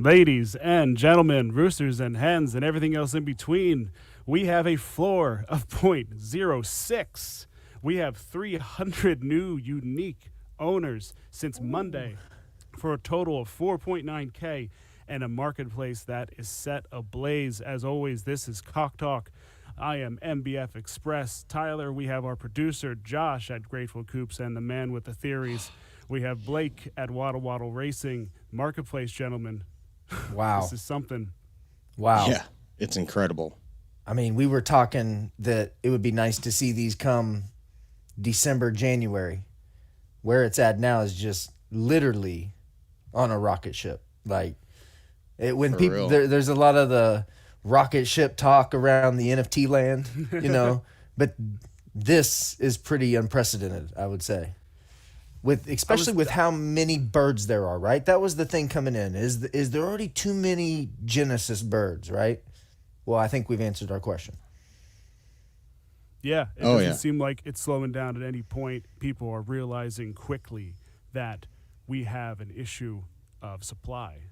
Ladies and gentlemen, roosters and hens, and everything else in between, we have a floor of .06. We have 300 new unique owners since Monday for a total of 4.9K and a marketplace that is set ablaze. As always, this is Cock Talk. I am MBF Express. Tyler, we have our producer, Josh at Grateful Coops, and the man with the theories. We have Blake at Waddle Waddle Racing. Marketplace, gentlemen. Wow. This is something. Wow. Yeah, it's incredible. I mean, we were talking that it would be nice to see these come December, January. Where it's at now is just literally on a rocket ship. Like, when For people, real. there's a lot of the rocket ship talk around the NFT land, but this is pretty unprecedented, I would say. Especially with how many birds there are, right? That was the thing coming in. Is there already too many Genesis birds, right? Well, I think we've answered our question. Yeah, it doesn't seem like it's slowing down at any point. People are realizing quickly that we have an issue of supply,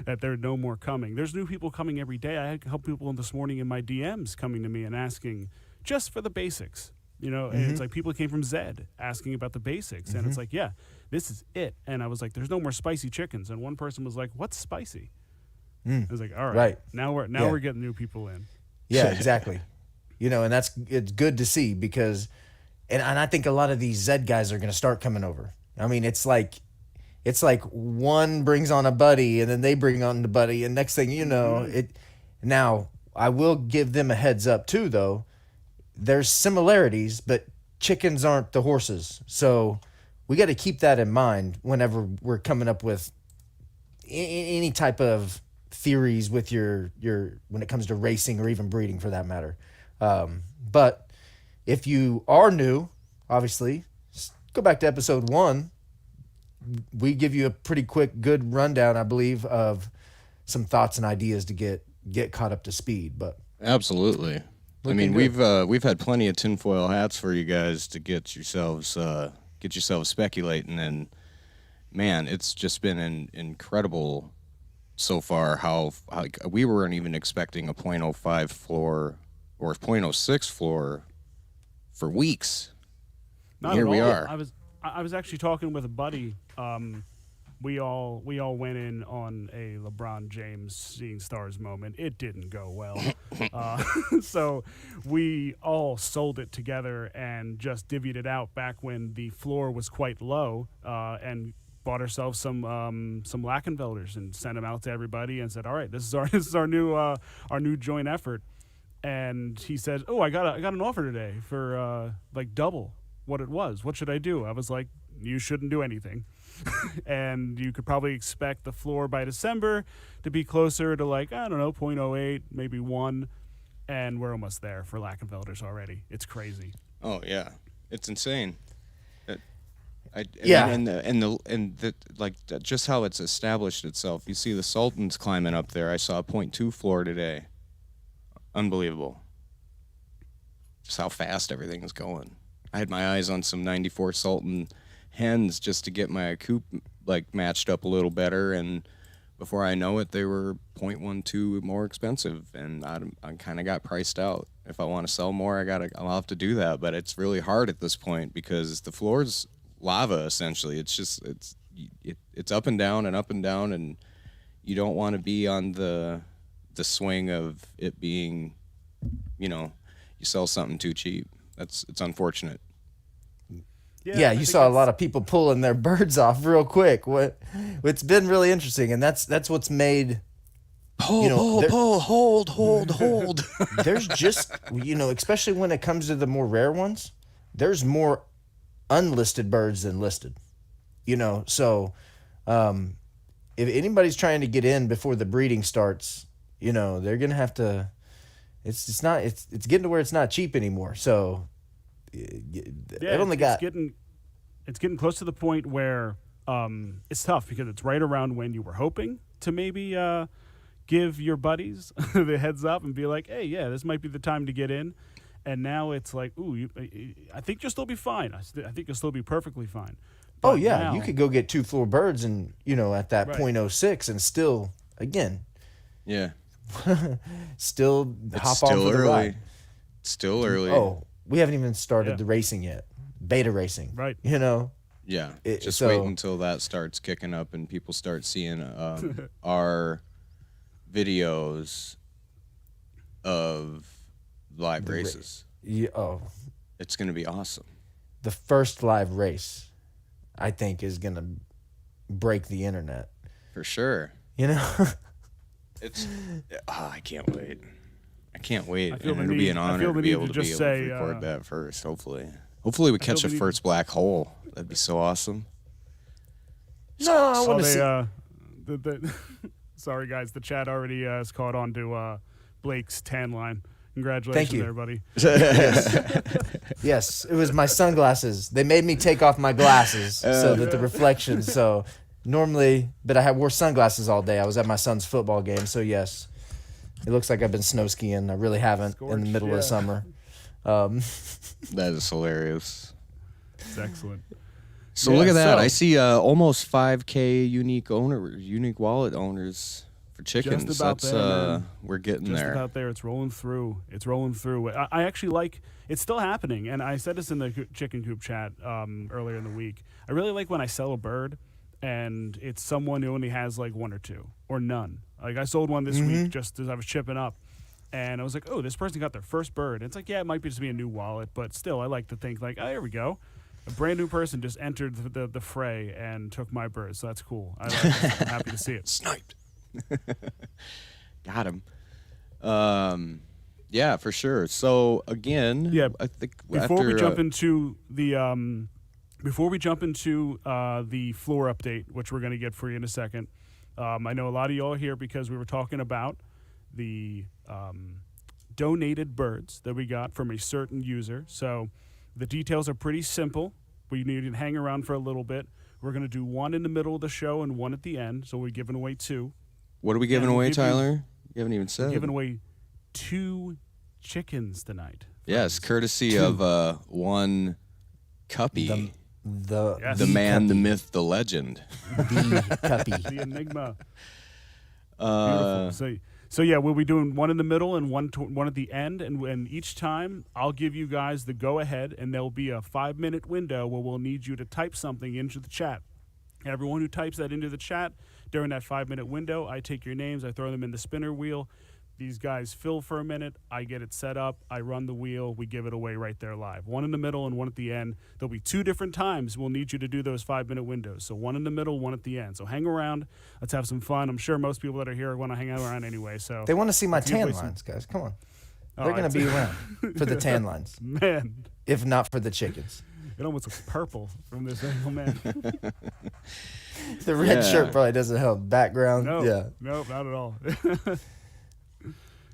that there are no more coming. There's new people coming every day. I had a couple people this morning in my DMs coming to me and asking just for the basics. And it's like people came from Zed asking about the basics. And it's like, yeah, this is it. And I was like, there's no more spicy chickens. And one person was like, what's spicy? I was like, all right. Now we're getting new people in. Yeah, exactly. And it's good to see because, and I think a lot of these Zed guys are going to start coming over. I mean, it's like one brings on a buddy and then they bring on the buddy. And next thing you know, now I will give them a heads up too, though. There's similarities, but chickens aren't the horses. So we got to keep that in mind whenever we're coming up with any type of theories with your when it comes to racing or even breeding for that matter. But if you are new, obviously, go back to episode 1. We give you a pretty quick, good rundown, I believe, of some thoughts and ideas to get caught up to speed. But Absolutely. I mean, we've had plenty of tinfoil hats for you guys to get yourselves speculating, and man, it's just been incredible so far. How we weren't even expecting a .05 floor or .06 floor for weeks. Here we are. I was actually talking with a buddy. We all went in on a LeBron James seeing stars moment. It didn't go well. So we all sold it together and just divvied it out back when the floor was quite low, and bought ourselves some Lackenfelders and sent them out to everybody and said, all right, this is our new joint effort. And he said, oh, I got an offer today for like double what it was. What should I do? I was like, you shouldn't do anything. And you could probably expect the floor by December to be closer to like, I don't know, .08, maybe 1. And we're almost there for Lackenfelders already. It's crazy. Oh yeah, it's insane. Just how it's established itself. You see the Sultans climbing up there. I saw a .2 floor today. Unbelievable. Just how fast everything is going. I had my eyes on some 94 Sultan hens just to get my coop like matched up a little better, and before I know it, they were .12 more expensive, and I kind of got priced out. If I want to sell more, I'll have to do that, but it's really hard at this point because the floor's lava essentially. It's up and down, and you don't want to be on the swing of it being, you sell something too cheap. It's unfortunate. Yeah, you saw a lot of people pulling their birds off real quick. It's been really interesting, and that's what's made pull, hold. There's just especially when it comes to the more rare ones, there's more unlisted birds than listed. So if anybody's trying to get in before the breeding starts, they're gonna have to. It's getting to where it's not cheap anymore. So. It's getting close to the point where it's tough because it's right around when you were hoping to maybe give your buddies the heads up and be like, hey, yeah, this might be the time to get in. And now it's like, ooh, I think you'll still be fine. I think you'll still be perfectly fine. Oh But yeah, now- you could go get 2 floor birds and at that Right. .06 and still again Yeah. still It's hop still on for the early. ride. It's still early. Oh, we haven't even started Yeah. the racing yet. Beta racing. Right. Yeah. Just so- wait until that starts kicking up and people start seeing our videos of live races. It's going to be awesome. The first live race, I think, is gonna break the internet. For sure. It's. I can't wait. I can't wait. I feel And the it'll be need- an I honor feel to the be need able to to just say, record that first, hopefully. Hopefully we catch feel a the need- first black hole. That'd be so awesome. No, I Saw want to they, see. sorry guys, the chat already has caught on to Blake's tan line. Congratulations, you. everybody. Yes, it was my sunglasses. They made me take off my glasses so that the reflections. So normally, but I wore sunglasses all day. I was at my son's football game, so yes, it looks like I've been snow skiing. I really haven't in the Scorched, middle of yeah. the summer. That is hilarious. It's excellent. So Yeah, look at that. so- I see almost 5K unique wallet owners for chickens. Just about That's there, man. we're getting Just there. about there. It's rolling through. I actually like. It's still happening, and I said this in the chicken coop chat earlier in the week. I really like when I sell a bird, and it's someone who only has like 1 or 2 or none. Like I sold one this week just as I was chipping up, and I was like, oh, this person got their first bird. And it's like, yeah, it might be just be a new wallet, but still, I like to think like, oh, there we go. A brand new person just entered the fray and took my bird, so that's cool. I like it. I'm happy to see it. Sniped. Got him. Yeah, for sure. So again, Yeah, I think Before we after, jump into the floor update, which we're going to get for you in a second, I know a lot of y'all are here because we were talking about the donated birds that we got from a certain user. So the details are pretty simple. We need to hang around for a little bit. We're going to do one in the middle of the show and one at the end. So we're giving away 2. what are we giving and we'll away, give you- Tyler? You haven't even said. We're giving away 2 chickens tonight. Yes, courtesy of one Cuppy, Yes. the man, the myth, the legend. The Cuppy. The Enigma. Beautiful. So yeah, we'll be doing one in the middle and one at the end, and each time I'll give you guys the go ahead, and there'll be a 5-minute window where we'll need you to type something into the chat. Everyone who types that into the chat during that 5-minute window, I take your names, I throw them in the spinner wheel. These guys fill for a minute. I get it set up. I run the wheel. We give it away right there live. One in the middle and one at the end. There'll be 2 different times we'll need you to do those 5-minute windows. So one in the middle, one at the end. So hang around. Let's have some fun. I'm sure most people that are here are going to hang out around anyway. So They want to see my If you tan play some- lines, guys. Come on. Oh, They're going to it's- be around for the tan lines, man, if not for the chickens. it almost looks purple from this angle, man. The red Yeah. shirt probably doesn't help. Background. No, Yeah. no, not at all.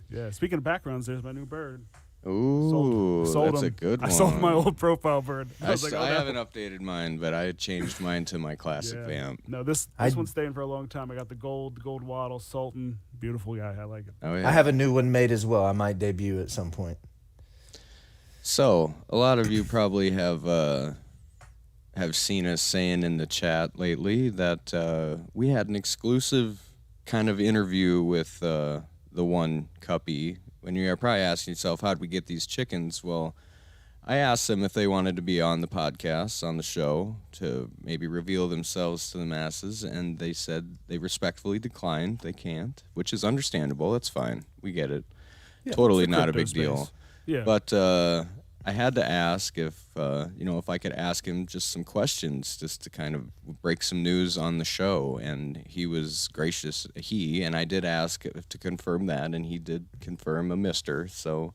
Yeah, speaking of backgrounds, there's my new bird. Ooh, Sold that's him. a good one. I sold my old profile bird. I, was like, oh, no. haven't updated mine, but I changed mine to my classic Yeah. vamp. No, this I- one's staying for a long time. I got the gold wattle, Sultan. Beautiful guy. I like it. Oh yeah. I have a new one made as well. I might debut at some point. So a lot of you probably have seen us saying in the chat lately that we had an exclusive kind of interview with the one Cuppy. When you're probably asking yourself, how'd we get these chickens? Well, I asked them if they wanted to be on the podcast, on the show, to maybe reveal themselves to the masses, and they said they respectfully declined. They can't, which is understandable. That's fine. We get it. Yeah, Totally it's the not a crypto big deal. space. Yeah. But I had to ask if if I could ask him just some questions, just to kind of break some news on the show, and he was gracious. And I did ask to confirm that, and he did confirm a Mister. So,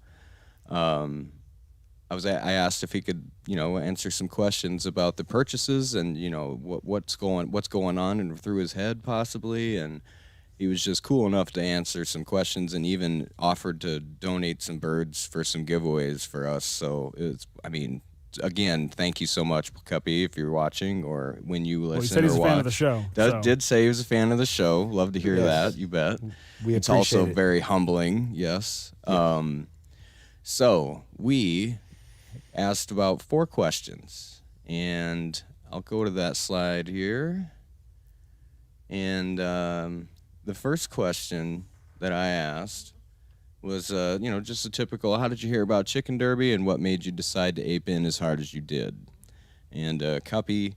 I asked if he could answer some questions about the purchases and what's going on and through his head possibly, and he was just cool enough to answer some questions and even offered to donate some birds for some giveaways for us. So again, thank you so much, Cuppy, if you're watching or when you listen Well, he said he's or a watch. fan of the show. so. Did say he was a fan of the show. Love to hear Yes. that. You bet. We It's appreciate also it. very humbling. Yes. So we asked about 4 questions, and I'll go to that slide here. And the first question that I asked was, just a typical, how did you hear about Chicken Derby and what made you decide to ape in as hard as you did? And Cuppy,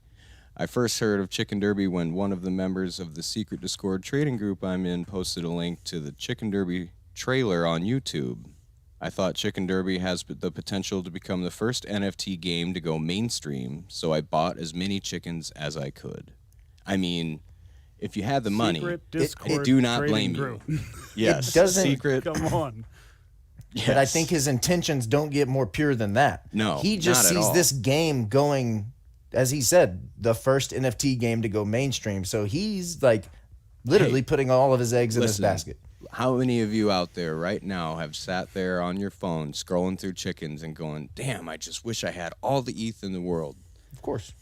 I first heard of Chicken Derby when one of the members of the secret Discord trading group I'm in posted a link to the Chicken Derby trailer on YouTube. I thought Chicken Derby has the potential to become the first NFT game to go mainstream, so I bought as many chickens as I could. I mean, if you had the money, I do not blame you. Yes, it doesn't. Secret. Come on. Yes. But I think his intentions don't get more pure than that. No, he just not at sees all. this game going, as he said, the first NFT game to go mainstream. So he's like literally putting all of his eggs in this basket. How many of you out there right now have sat there on your phone scrolling through chickens and going, damn, I just wish I had all the ETH in the world? Of course.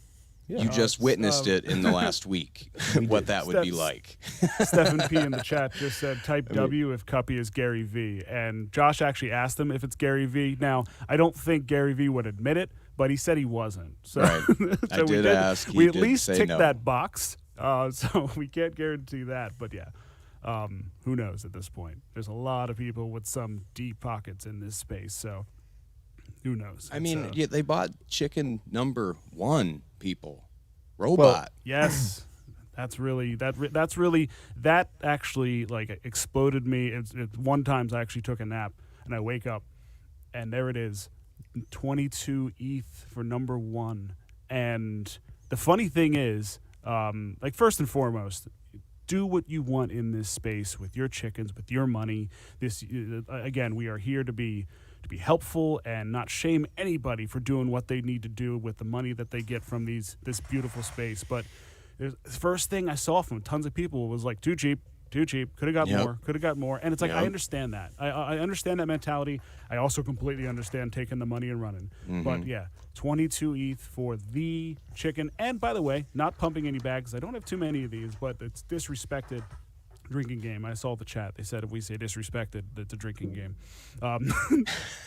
You just witnessed it in the last week, what that would be like. Stephen P. in the chat just said, type W if Cuppy is Gary V. And Josh actually asked him if it's Gary V. Now, I don't think Gary V. would admit it, but he said he wasn't. So, Right. so I did ask. He We at did least say ticked no. that box, so we can't guarantee that. But yeah, who knows at this point? There's a lot of people with some deep pockets in this space, so who knows? I mean, they bought chicken number 1, people. Robot. Yes, that's really that actually like exploded me. It's one time I actually took a nap and I wake up and there it is, 22 ETH for number 1. And the funny thing is, like first and foremost, do what you want in this space with your chickens, with your money. This again, we are here to be helpful and not shame anybody for doing what they need to do with the money that they get from this beautiful space. But the first thing I saw from tons of people was like, too cheap, could have got more. And it's like, I understand that. I understand that mentality. I also completely understand taking the money and running. But yeah, 22 ETH for the chicken. And by the way, not pumping any bags. I don't have too many of these, but it's disrespected drinking game. I saw the chat. They said if we say disrespected, it's a drinking game.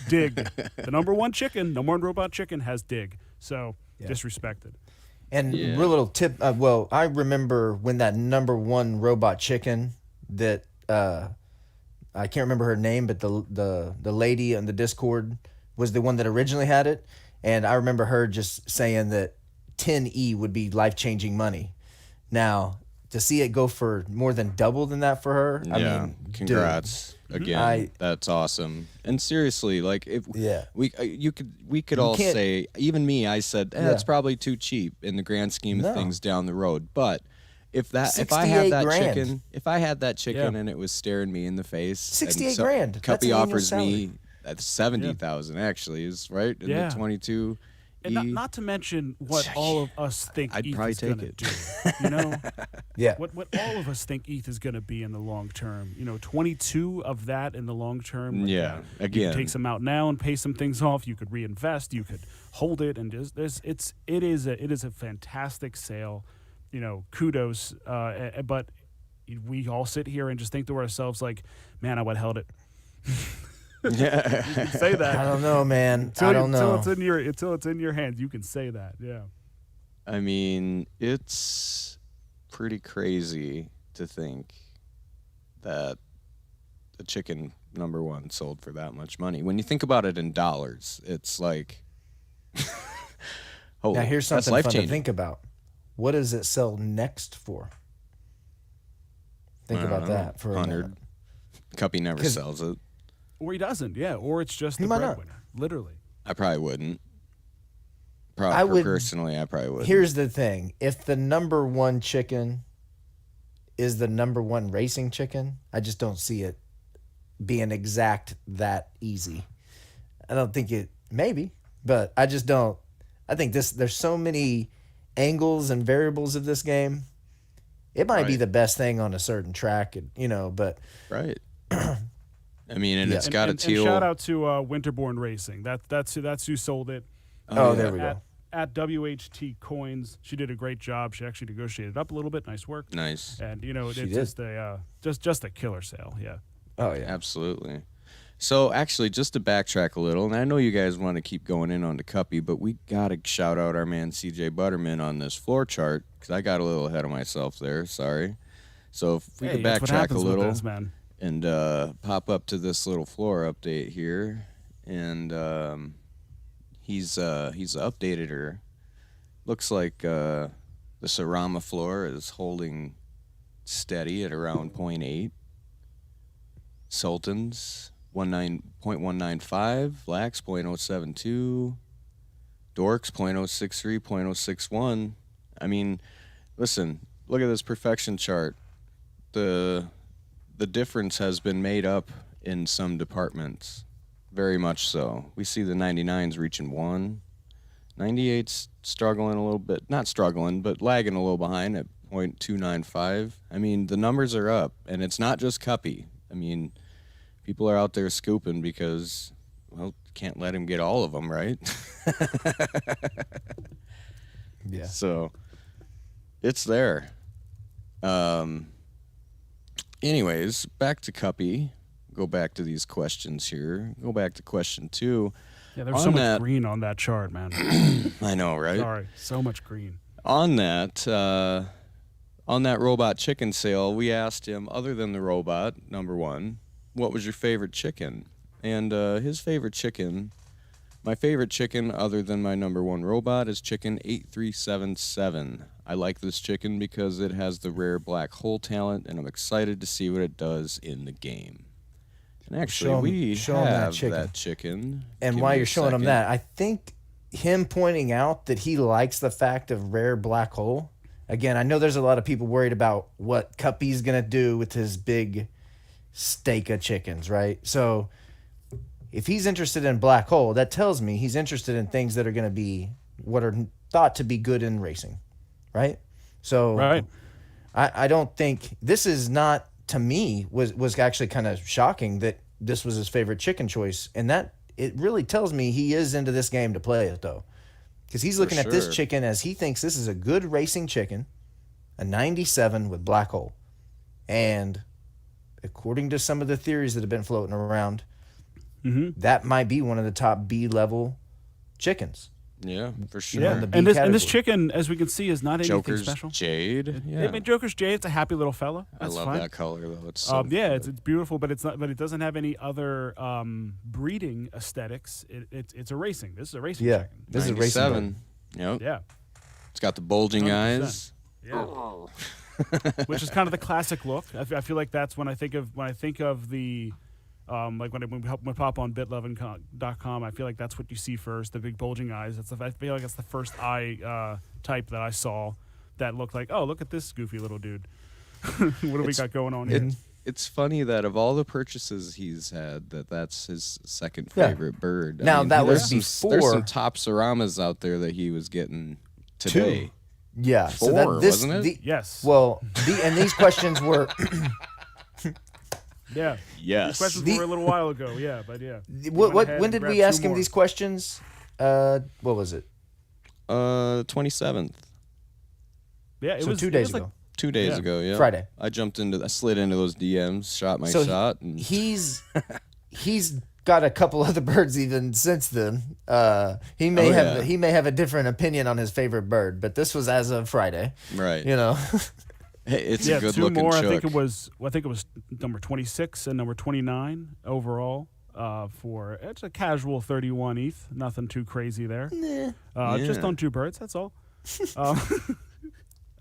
Dig. The number 1 chicken, number 1 robot chicken has dig. So disrespected. And real little tip. Well, I remember when that number 1 robot chicken that I can't remember her name, but the lady on the Discord was the one that originally had it, and I remember her just saying that 10E would be life-changing money. Now, to see it go for more than double than that for her, I mean, congrats again. That's awesome. And seriously, like if we could all say, even me, I said that's probably too cheap in the grand scheme of things down the road. But if I had that chicken and it was staring me in the face, 68 grand. Cuppy offers me 70,000 actually is right in the 22. And not to mention what all of us think I'd ETH probably is going to do. You know? Yeah. What all of us think ETH is going to be in the long term. 22 of that in the long term. Like, again. You can take some out now and pay some things off. You could reinvest. You could hold it. And it is a fantastic sale. Kudos. But we all sit here and just think to ourselves like, man, I would have held it. Yeah. You can say that. I don't know, man. I don't know. Until it's in your hands, you can say that. Yeah. I mean, it's pretty crazy to think that the chicken number 1 sold for that much money. When you think about it in dollars, it's like, now here's something fun to life-changing. think about. What does it sell next for? Think about that for 100. Cuppy never sells it. Or he doesn't, yeah. Or it's just the breadwinner, literally. I probably wouldn't. Personally, I probably would. Here's the thing. If the number 1 chicken is the number 1 racing chicken, I just don't see it being exact that easy. I don't think it, maybe, but I just don't. I think there's so many angles and variables of this game. It might be the best thing on a certain track, but. Right. I mean, and it's got a teal. And shout out to Winterborn Racing. That's who sold it. There we go. At WHT Coins, she did a great job. She actually negotiated up a little bit. Nice work. Nice. And it's just a killer sale. Yeah. Oh yeah, absolutely. So actually, just to backtrack a little, and I know you guys want to keep going in on the Cuppy, but we got to shout out our man CJ Butterman on this floor chart because I got a little ahead of myself there. Sorry. So if we could that's what backtrack a happens with little this, man. and pop up to this little floor update here, and he's updated her. Looks like the Cerama floor is holding steady at around 0.8. Sultans 0.195, Blacks 0.072, Dorks 0.063, 0.061. I mean, listen, look at this perfection chart. The difference has been made up in some departments, very much so. We see the 99s reaching 1. 98's struggling a little bit, not struggling, but lagging a little behind at 0.295. I mean, the numbers are up, and it's not just Cuppy. I mean, people are out there scooping because, well, can't let him get all of them, right? Yeah. So, it's there. Anyways, back to Cuppy. Go back to these questions here. Go back to question 2. Yeah, there's so much green on that chart, man. I know, right? Sorry, so much green. On that robot chicken sale, we asked him, other than the robot, number 1, what was your favorite chicken? And his favorite chicken, my favorite chicken other than my number 1 robot is chicken 8377. I like this chicken because it has the rare black hole talent, and I'm excited to see what it does in the game. And actually, we have that chicken. And while you're showing him that, I think him pointing out that he likes the fact of rare black hole. Again, I know there's a lot of people worried about what Cuppy's going to do with his big steak of chickens, right? So if he's interested in black hole, that tells me he's interested in things that are going to be what are thought to be good in racing, right? So Right. I don't think this is not, to me, was actually kind of shocking that this was his favorite chicken choice. And that it really tells me he is into this game to play it, though. Because he's looking at this chicken as he thinks this is a good racing chicken, a 97 with black hole. And according to some of the theories that have been floating around, that might be one of the top B-level chickens. Yeah, for sure. Yeah, the B and this category. chicken, as we can see, is not anything Joker's special. Jade. I mean, Joker's Jade. It's a happy little fella. I That's love fine. that color though. It's so Yeah, good. it's beautiful, but it's not. But it doesn't have any other breeding aesthetics. It's a racing. This is a racing Yeah, chicken. this is a racing 97. Yep. Yeah, It's got the bulging 100%. eyes. yeah. Which is kind of the classic look. I feel like that's when I think of the. Like when we pop on bitlovin.com, I feel like that's what you see first, the big bulging eyes. I feel like that's the first eye type that I saw that looked like, oh, look at this goofy little dude. What do we got going on here? It's funny that of all the purchases he's had, that's his second Yeah. favorite bird. Now, that was there's some before- top Ceramas out there that he was getting today. Yeah. 4, wasn't it? Yes. Well, and these questions were... Yeah. Yes. These questions were a little while ago. Yeah, but yeah. when did we ask him these questions? What was it? 27th. Yeah, it So was 2 it days was like- ago. 2 days ago, yeah. Friday. I slid into those DMs, shot my So shot, and he's got a couple other birds even since then. He may have a different opinion on his favorite bird, but this was as of Friday. right. You know. Hey, it's yeah, a good 2 looking more. chook. I think it was number 26 and number 29 overall. It's a casual 31 ETH, nothing too crazy there. Just on 2 birds, that's all.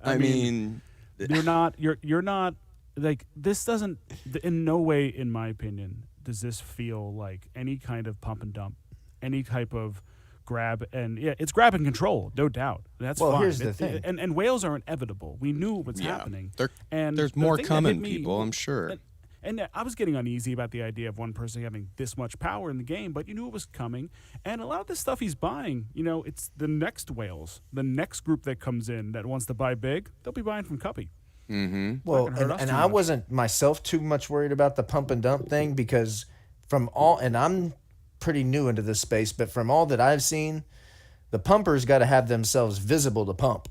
I mean, you're not like, this doesn't, in no way, in my opinion, does this feel like any kind of pump and dump, any type of grab. And yeah, it's grab and control, no doubt. That's fine. Here's the thing. And whales are inevitable. We knew what's happening. There's the more thing that coming, hit me- people, I'm sure. And I was getting uneasy about the idea of one person having this much power in the game, but you knew it was coming. And a lot of the stuff he's buying, it's the next whales, the next group that comes in that wants to buy big, they'll be buying from Cuppy. Mm-hmm. Well, Not gonna hurt us and too I much. wasn't myself too much worried about the pump and dump thing because and I'm pretty new into this space, but from all that I've seen, the pumpers got to have themselves visible to pump,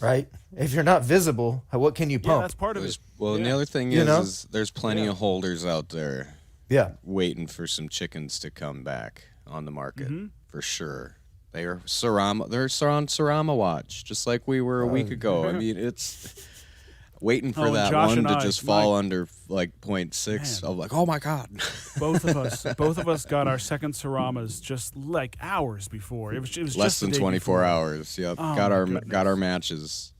right? If you're not visible, what can you Yeah, pump? that's part of it. Well, and the Yeah. other thing You know? is there's plenty of holders out there. Yeah. waiting for some chickens to come back on the market for sure. They're on Sarama watch, just like we were a week ago. I mean, it's waiting for that Josh one and to I, just fall under like 0.6. I'm like, oh my god. Both of us got our second Saramas just like hours before. It was Less just than the day 24 before. hours. Yep, Oh, got my our goodness. matches.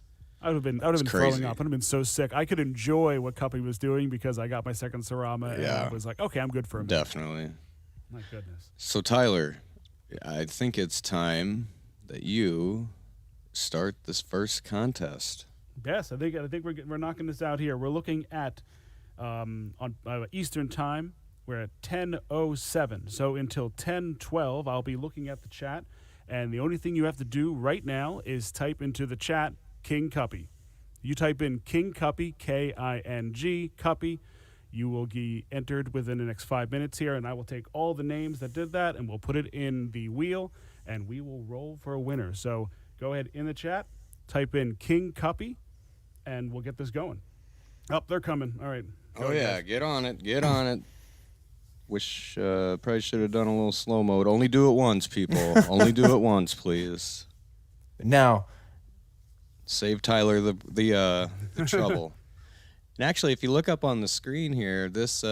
I would have been crazy. throwing up. I'd have been so sick. I could enjoy what Cuppy was doing because I got my second Sarama, and Yeah. I was like, okay, I'm good for a minute. Definitely. My goodness. So Tyler, I think it's time that you start this first contest. Yes, I think we're knocking this out here. We're looking at on Eastern time. We're at 10:07. So until 10:12, I'll be looking at the chat, and the only thing you have to do right now is type into the chat King Cuppy. You type in King Cuppy, King Cuppy. You will be entered within the next 5 minutes here, and I will take all the names that did that, and we'll put it in the wheel, and we will roll for a winner. So go ahead in the chat, type in King Cuppy, and we'll get this going. Oh, they're coming. All right. Go Oh ahead, yeah, guys. get on it. Get on it. Wish probably should have done a little slow mode. Only do it once, people. Only do it once, please. Now, Save Tyler the trouble. And actually, if you look up on the screen here, this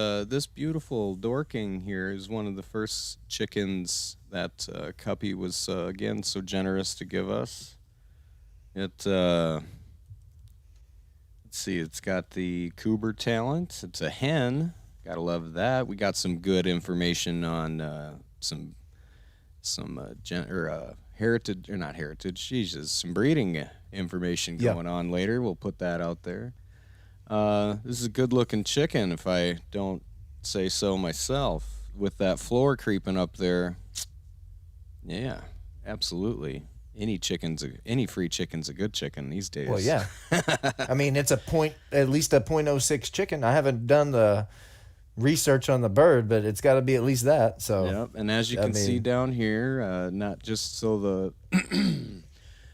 beautiful Dorking here is one of the first chickens that Cuppy was again so generous to give us. It let's see, it's got the Coober talent. It's a hen. Gotta love that. We got some good information on some heritage, or not heritage, Jesus, some breeding information going on later. We'll put that out there. This is a good-looking chicken, if I don't say so myself. With that floor creeping up there, yeah, absolutely. Any free chicken's a good chicken these days. well, yeah. I mean, it's at least a .06 chicken. I haven't done the research on the bird, but it's got to be at least that. So, yep. And as you can see down here, not just so the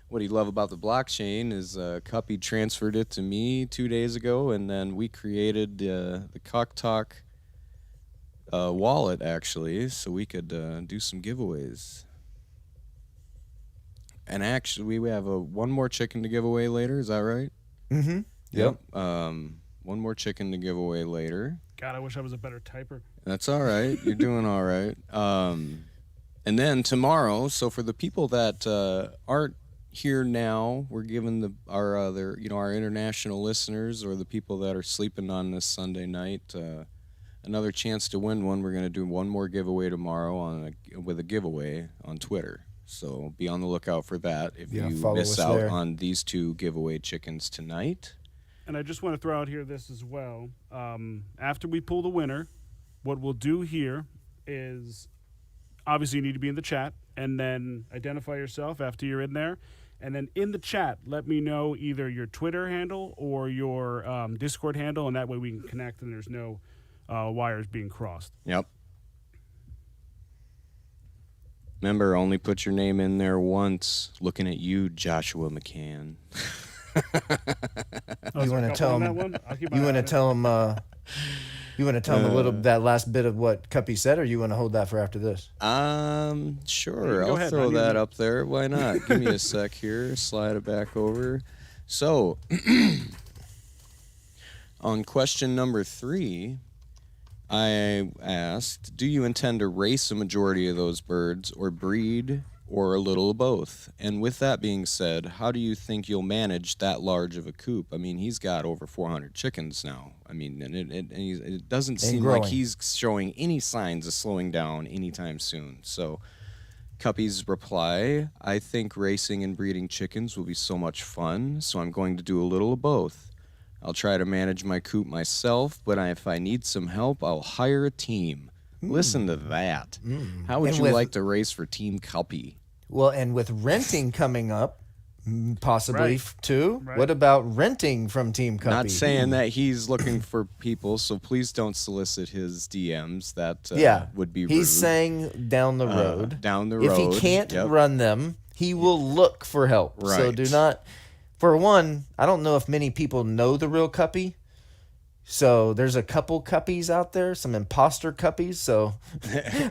what you love about the blockchain is Cuppy transferred it to me 2 days ago, and then we created the Cock Talk wallet actually, so we could do some giveaways. And actually, we have one more chicken to give away later. Is that right? Mm-hmm. Yep. One more chicken to give away later. God, I wish I was a better typer. That's all right. You're doing all right. And then tomorrow, so for the people that aren't here now, we're giving our international listeners or the people that are sleeping on this Sunday night another chance to win one. We're going to do one more giveaway tomorrow with a giveaway on Twitter. So be on the lookout for that if you miss out on these two giveaway chickens tonight. And I just want to throw out here this as well. After we pull the winner, what we'll do here is obviously you need to be in the chat and then identify yourself after you're in there. And then in the chat, let me know either your Twitter handle or your Discord handle, and that way we can connect and there's no wires being crossed. Yep. Remember, only put your name in there once. Looking at you, Joshua McCann. You want to tell him? You want to tell him? You want to tell him a little that last bit of what Cuppy said, or you want to hold that for after this? Sure. I'll throw that up there. Why not? Give me a sec here. Slide it back over. So, on question number 3, I asked, do you intend to race a majority of those birds or breed or a little of both? And with that being said, how do you think you'll manage that large of a coop? I mean, he's got over 400 chickens now. I mean, and it doesn't seem like he's showing any signs of slowing down anytime soon. So Cuppy's reply, I think racing and breeding chickens will be so much fun, so I'm going to do a little of both. I'll try to manage my coop myself, but if I need some help, I'll hire a team. Listen to that. How would you like to race for Team Cuppy? Well, and with renting coming up, possibly too. Right. What about renting from Team Cuppy? Not saying that he's looking for people, so please don't solicit his DMs. That would be rude. He's saying down the road. Down the road. If he can't run them, he will look for help. Right. So do not. For one, I don't know if many people know the real Cuppy. So there's a couple Cuppys out there, some imposter Cuppys. So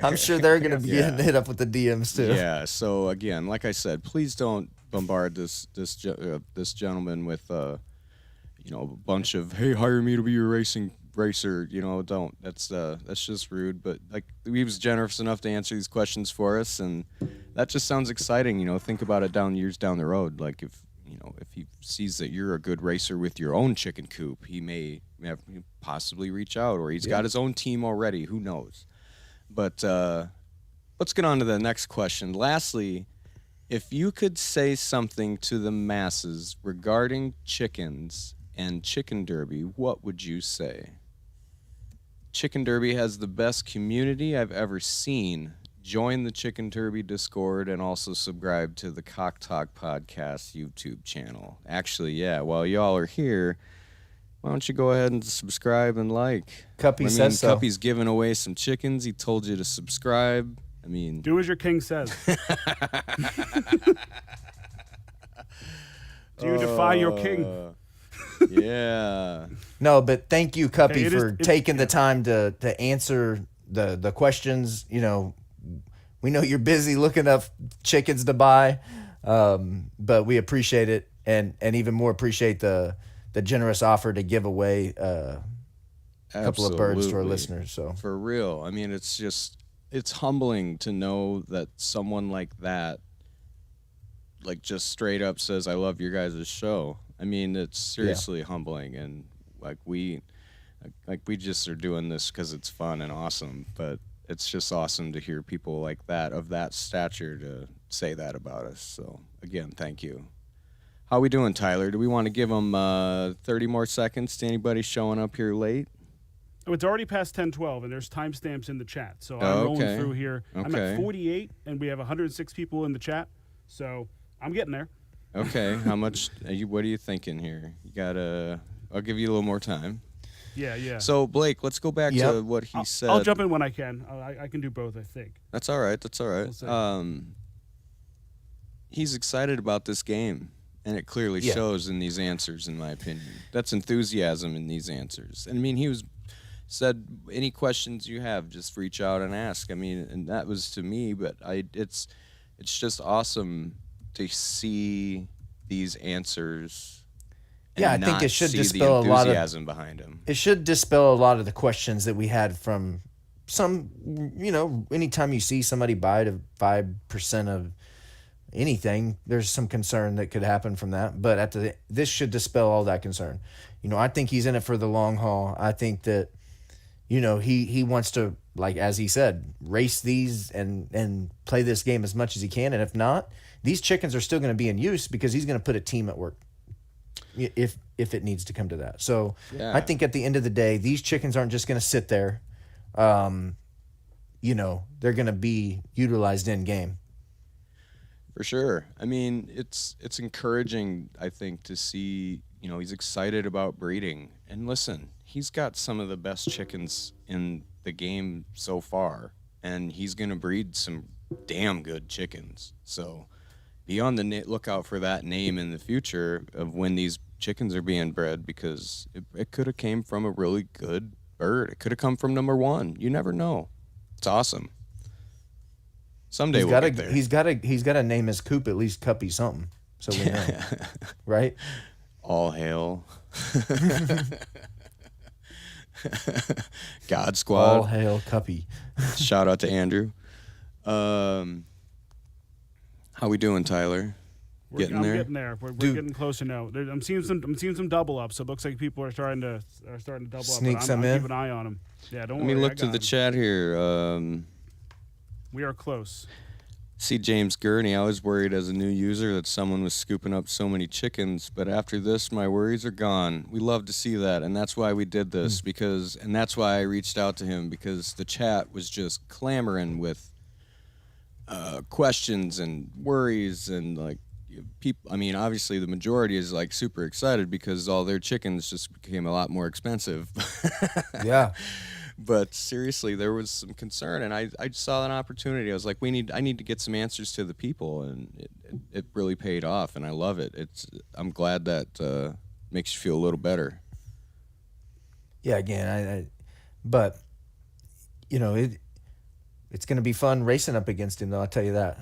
I'm sure they're going to be getting hit up with the DMs too. Yeah. So again, like I said, please don't bombard this gentleman with a bunch of, hey, hire me to be your racer. Don't. That's just rude. But like, he was generous enough to answer these questions for us, and that just sounds exciting. Think about it years down the road. Like if he sees that you're a good racer with your own chicken coop, he may possibly reach out, or he's got his own team already. Who knows? But let's get on to the next question. Lastly, if you could say something to the masses regarding chickens and Chicken Derby, what would you say? Chicken Derby has the best community I've ever seen. Join the Chicken Derby Discord and also subscribe to the Cock Talk Podcast YouTube channel. Actually, yeah, while y'all are here, why don't you go ahead and subscribe and like? Cuppy says so. Cuppy's giving away some chickens. He told you to subscribe. Do as your king says. Do you defy your king? Yeah. No, but thank you, Cuppy, for taking the time to answer the questions. We know you're busy looking up chickens to buy, but we appreciate it, and even more appreciate the generous offer to give away a couple of birds to our listeners. So for real, it's humbling to know that someone like that, like, just straight up says, "I love your guys' show." It's seriously humbling, and we just are doing this because it's fun and awesome, but it's just awesome to hear people like that, of that stature, to say that about us. So again, thank you. How we doing, Tyler? Do we want to give them 30 more seconds to anybody showing up here late? Oh, it's already past 10:12, and there's timestamps in the chat. So I'm rolling through here. Okay. I'm at 48, and we have 106 people in the chat. So I'm getting there. Okay. How much? What are you thinking here? I'll give you a little more time. Yeah. So Blake, let's go back to what he said. I'll jump in when I can. I can do both, I think. That's all right. He's excited about this game, and it clearly shows in these answers, in my opinion. That's enthusiasm in these answers. And he said, any questions you have, just reach out and ask. And that was to me, but it's just awesome to see these ansers. Yeah, I think it should dispel a lot of enthusiasm behind him. It should dispel a lot of the questions that we had from some. Anytime you see somebody buy to 5% of anything, there's some concern that could happen from that. But this should dispel all that concern. I think he's in it for the long haul. I think that he wants to, like, as he said, race these and play this game as much as he can. And if not, these chickens are still going to be in use because he's going to put a team at work if it needs to come to that. So I think at the end of the day, these chickens aren't just going to sit there. They're going to be utilized in game. For sure. It's encouraging, I think, to see, he's excited about breeding. And listen, he's got some of the best chickens in the game so far, and he's going to breed some damn good chickens. So be on the lookout for that name in the future of when these chickens are being bred, because it could have came from a really good bird. It could have come from number one. You never know. It's awesome. Someday we'll get there. He's got to name his coop at least Cuppy something, so we know, right? All hail. God Squad. All hail Cuppy. Shout out to Andrew. How we doing, Tyler? I'm getting there. We're getting closer now. I'm seeing some double ups. So it looks like people are starting to double Sneak up. some I'm in. keep an eye on them. Yeah, don't worry. Let me look to the chat here. We are close. See James Gurney. I was worried as a new user that someone was scooping up so many chickens, but after this, my worries are gone. We love to see that, and that's why we did this, and that's why I reached out to him, because the chat was just clamoring with questions and worries, and like people. Obviously the majority is like super excited because all their chickens just became a lot more expensive. Yeah. But seriously, there was some concern, and I saw an opportunity. I was like, I need to get some answers to the people, and it really paid off, and I love it. I'm glad that makes you feel a little better. Yeah, again, but you know it's going to be fun racing up against him, though. I'll tell you that.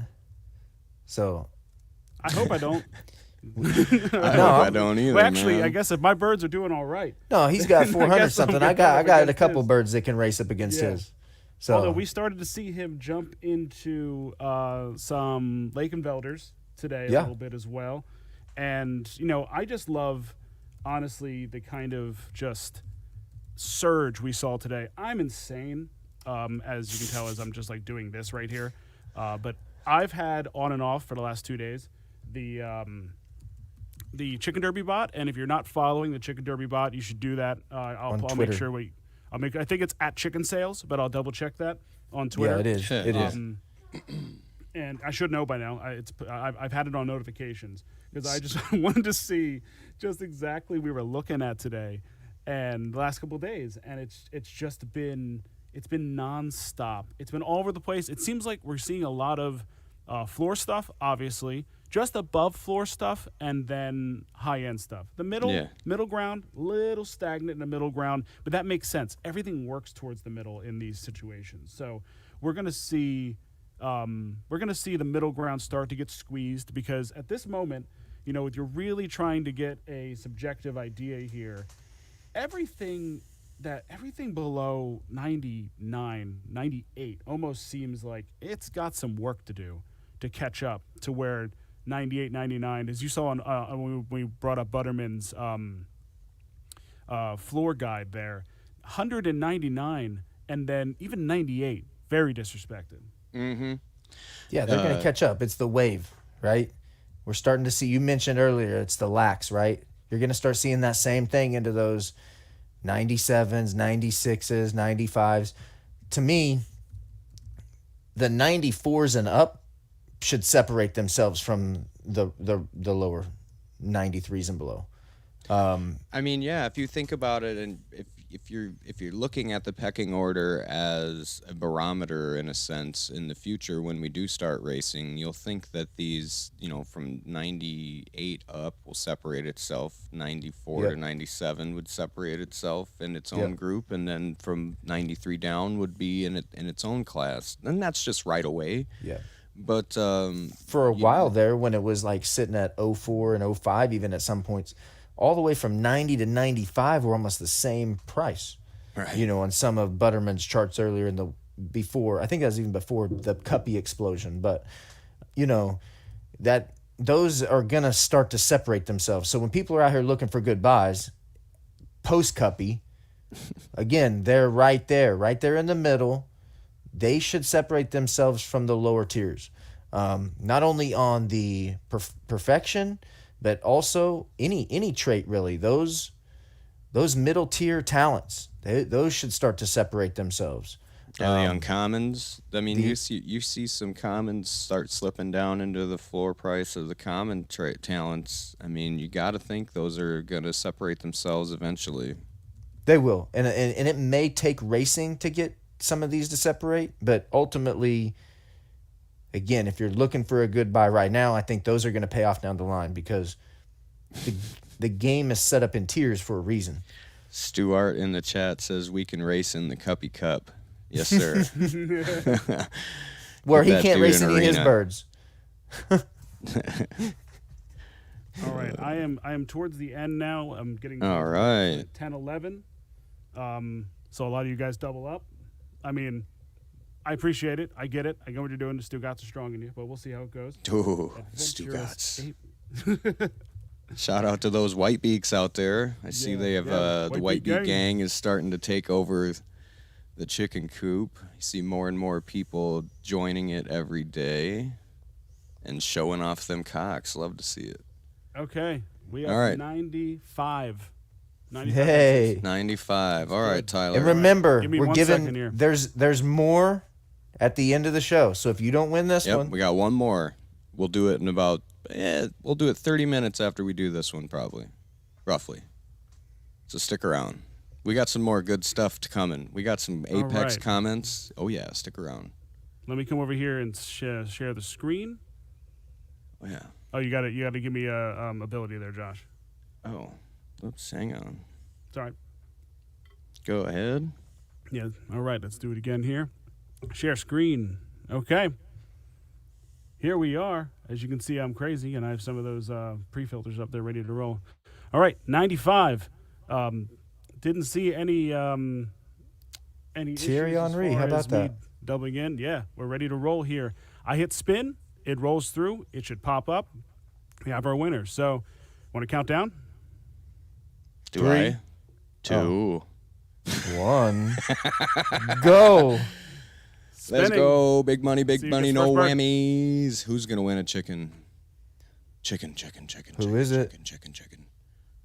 So I hope I don't. I hope I don't either. Well, actually, man. I guess if my birds are doing all right. no, he's got 400 guess I'm something. gonna I got go a against couple his. birds that can race up against Yeah. his. So Although we started to see him jump into some Lake and Velders today a Yeah. little bit as well. And, you know, I just love, honestly, the kind of just surge we saw today. I'm insane, as you can tell, as I'm just like doing this right here. But I've had on and off for the last 2 days the Chicken Derby bot, and if you're not following the Chicken Derby bot, you should do that. I'll make Twitter. sure I think it's at Chicken Sales, but I'll double check that on Twitter. yeah, it is. It is. And I should know by now. I've had it on notifications because I just wanted to see just exactly we were looking at today and the last couple of days, and it's just been nonstop. It's been all over the place. It seems like we're seeing a lot of floor stuff, obviously, just above floor stuff, and then high end stuff. The middle ground, little stagnant in the middle ground, but that makes sense. Everything works towards the middle in these situations. So we're gonna see the middle ground start to get squeezed because at this moment, you know, if you're really trying to get a subjective idea here, everything below 99, 98 almost seems like it's got some work to do to catch up to where 98, 99, as you saw on when we brought up Butterman's floor guide there, 199 and then even 98, very disrespected. Mm-hmm. Yeah, they're going to catch up. It's the wave, right? We're starting to see, you mentioned earlier, it's the lax, right? You're going to start seeing that same thing into those 97s, 96s, 95s. To me, the 94s and up should separate themselves from the lower 93s and below. I mean, yeah, if you think about it, and if you're looking at the pecking order as a barometer in a sense in the future when we do start racing, you'll think that these, you know, from 98 up will separate itself, 94 to 97 would separate itself in its own group, and then from 93 down would be in its own class. And that's just right away. Yeah. But for a while there, when it was like sitting at 04 and 05, even at some points, all the way from 90 to 95 were almost the same price. Right. You know, on some of Butterman's charts earlier I think that was even before the Cuppy explosion. But, you know, that those are going to start to separate themselves. So when people are out here looking for good buys, post Cuppy, again, they're right there in the middle. They should separate themselves from the lower tiers. Not only on the perfection, but also any trait really. Those middle tier talents, those should start to separate themselves. And the uncommons. I mean, you see some commons start slipping down into the floor price of the common trait talents. I mean, you got to think those are going to separate themselves eventually. They will, and it may take racing to get some of these to separate, but ultimately, again, if you're looking for a good buy right now, I think those are going to pay off down the line because the game is set up in tiers for a reason. Stuart in the chat says we can race in the Cuppy Cup. Yes, sir. Where Put he that can't dude race in any of his arena. birds. All right, I am towards the end now. I'm getting All right. 10, 11. So a lot of you guys double up. I mean, I appreciate it. I get it. I know what you're doing. The Stugats are strong in you, but we'll see how it goes. Ooh, Stugats. Shout out to those white beaks out there. I see they have the white beak gang is starting to take over the chicken coop. You see more and more people joining it every day and showing off them cocks. Love to see it. Okay, we have All right. 95. 95 Hey. pitches. 95. All right, Tyler. And remember, Give me we're 1 giving second here. there's more at the end of the show. So if you don't win this Yep, one, we got one more. We'll do it in about, we'll do it 30 minutes after we do this one, probably, roughly. So stick around. We got some more good stuff to coming. We got some Apex right. comments. Oh yeah, stick around. Let me come over here and share the screen. Oh yeah. Oh, you got to give me a ability there, Josh. Oh, oops, hang on. It's all right. Go ahead. Yeah. All right. Let's do it again here. Share screen. Okay. Here we are. As you can see, I'm crazy, and I have some of those pre-filters up there ready to roll. All right. 95. Didn't see any Thierry issues as Henry, far how about as me that? doubling in. Yeah, we're ready to roll here. I hit spin. It rolls through. It should pop up. We have our winner. So, want to count down? Do 3, I? 2. 1, go. Let's Spinning. go. Big money, See who no gets first bird. whammies. Who's going to win a chicken? Chicken. Who is it? Chicken.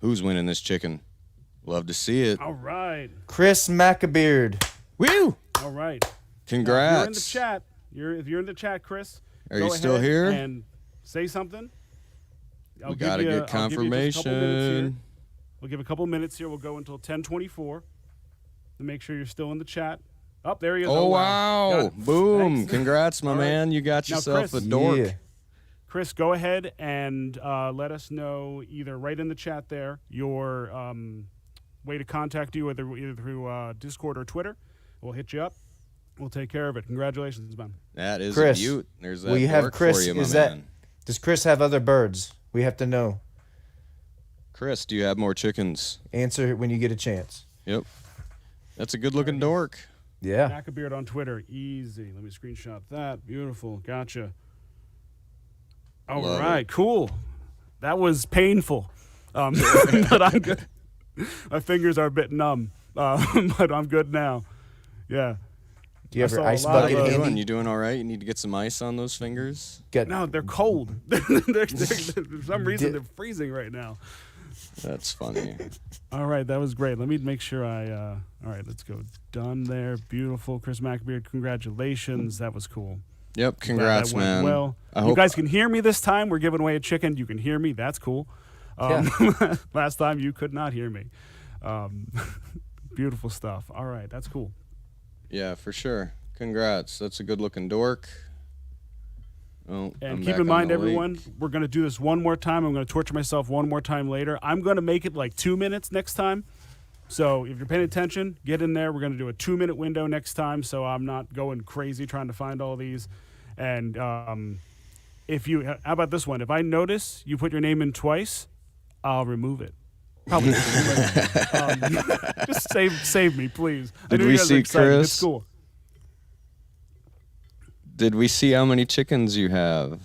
Who's winning this chicken? Love to see it. All right. Chris Mackabeard. Woo! All right. Congrats. Now, if you're in the chat, if you're in the chat, Chris, Are go you still ahead here? And say something. We got to get confirmation. We'll give a couple minutes here. We'll go until 10:24 to make sure you're still in the chat. Oh, there he is. Oh, Got wow. it. Boom. Thanks. Congrats, my All right. man. You got Now, yourself Chris. a dork. Yeah. Chris, go ahead and let us know either right in the chat there your way to contact you, either through Discord or Twitter. We'll hit you up. We'll take care of it. Congratulations, man. That is Chris, a beaut. There's that will you have dork Chris? for you, my Is that? man. Does Chris have other birds? We have to know. Chris, do you have more chickens? Answer when you get a chance. Yep. That's a good-looking dork. Yeah. Mackabeard on Twitter. Easy. Let me screenshot that. Beautiful. Gotcha. All Love right. it. Cool. That was painful. But I'm good. My fingers are a bit numb. But I'm good now. Yeah. Do you have I your saw a ice lot bucket of, How you doing? handy? You doing all right? You need to get some ice on those fingers? Got- No, they're cold. For some reason, they're freezing right now. That's funny. All right, that was great. Let me make sure all right, let's go. Done there. Beautiful. Chris Mackabeard, congratulations. That was cool. Yep. Glad Congrats, that went man. Well, I you hope guys can hear me this time. We're giving away a chicken. You can hear me. That's cool. Last time you could not hear me. Beautiful stuff. All right, that's cool. Yeah, for sure. Congrats. That's a good-looking dork. Oh, And I'm keep back in on mind, the everyone, lake. we're going to do this one more time. I'm going to torture myself one more time later. I'm going to make it like 2 minutes next time. So if you're paying attention, get in there. We're going to do a 2-minute window next time, so I'm not going crazy trying to find all these. And how about this one? If I notice you put your name in twice, I'll remove it. Probably. Just save me, please. I Did know we you guys are see excited. Chris? It's cool. Did we see how many chickens you have?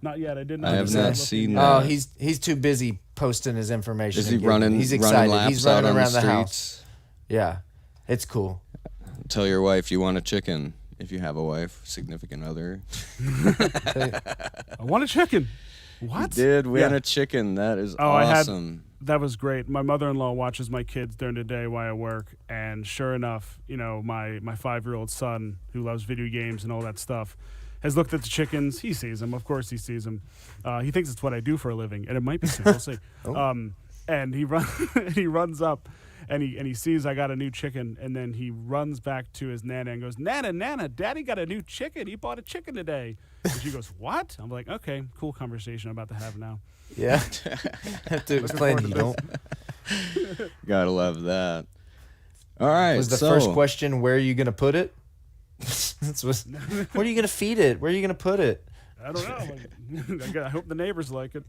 Not yet. I did not. I have start not looking seen yet. that. Oh, he's too busy posting his information. Is he and getting- running? He's running excited. laps He's running out on around the the house. streets? Yeah, it's cool. Tell your wife you want a chicken. If you have a wife, significant other. I want a chicken. What? You did win Yeah. a chicken. That is Oh, I had- awesome. That was great. My mother-in-law watches my kids during the day while I work, and sure enough, my 5-year-old son, who loves video games and all that stuff, has looked at the chickens. He sees them. Of course he sees them. He thinks it's what I do for a living, and it might be so. We'll see. Oh. And he runs up, and he sees I got a new chicken, and then he runs back to his Nana and goes, Nana, Daddy got a new chicken. He bought a chicken today. And she goes, what? I'm like, okay, cool conversation I'm about to have now. Yeah, have to explain. forward to You don't. Gotta love that. All right. Was the first question where are you gonna put it? Where are you gonna feed it? Where are you gonna put it? I don't know. I hope the neighbors like it.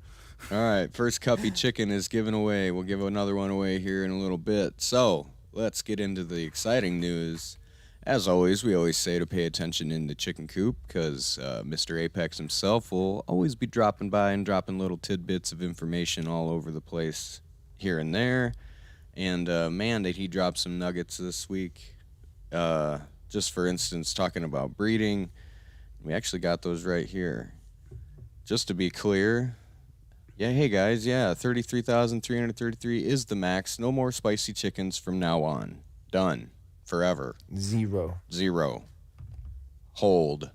All right. First Cuppy chicken is given away. We'll give another one away here in a little bit. So let's get into the exciting news. As always, we always say to pay attention in the chicken coop because Mr. Apex himself will always be dropping by and dropping little tidbits of information all over the place here and there. And man, did he drop some nuggets this week. Just for instance, talking about breeding. We actually got those right here. Just to be clear, yeah, hey guys, 33,333 is the max. No more spicy chickens from now on. Done. Forever. 0. 0. Hold.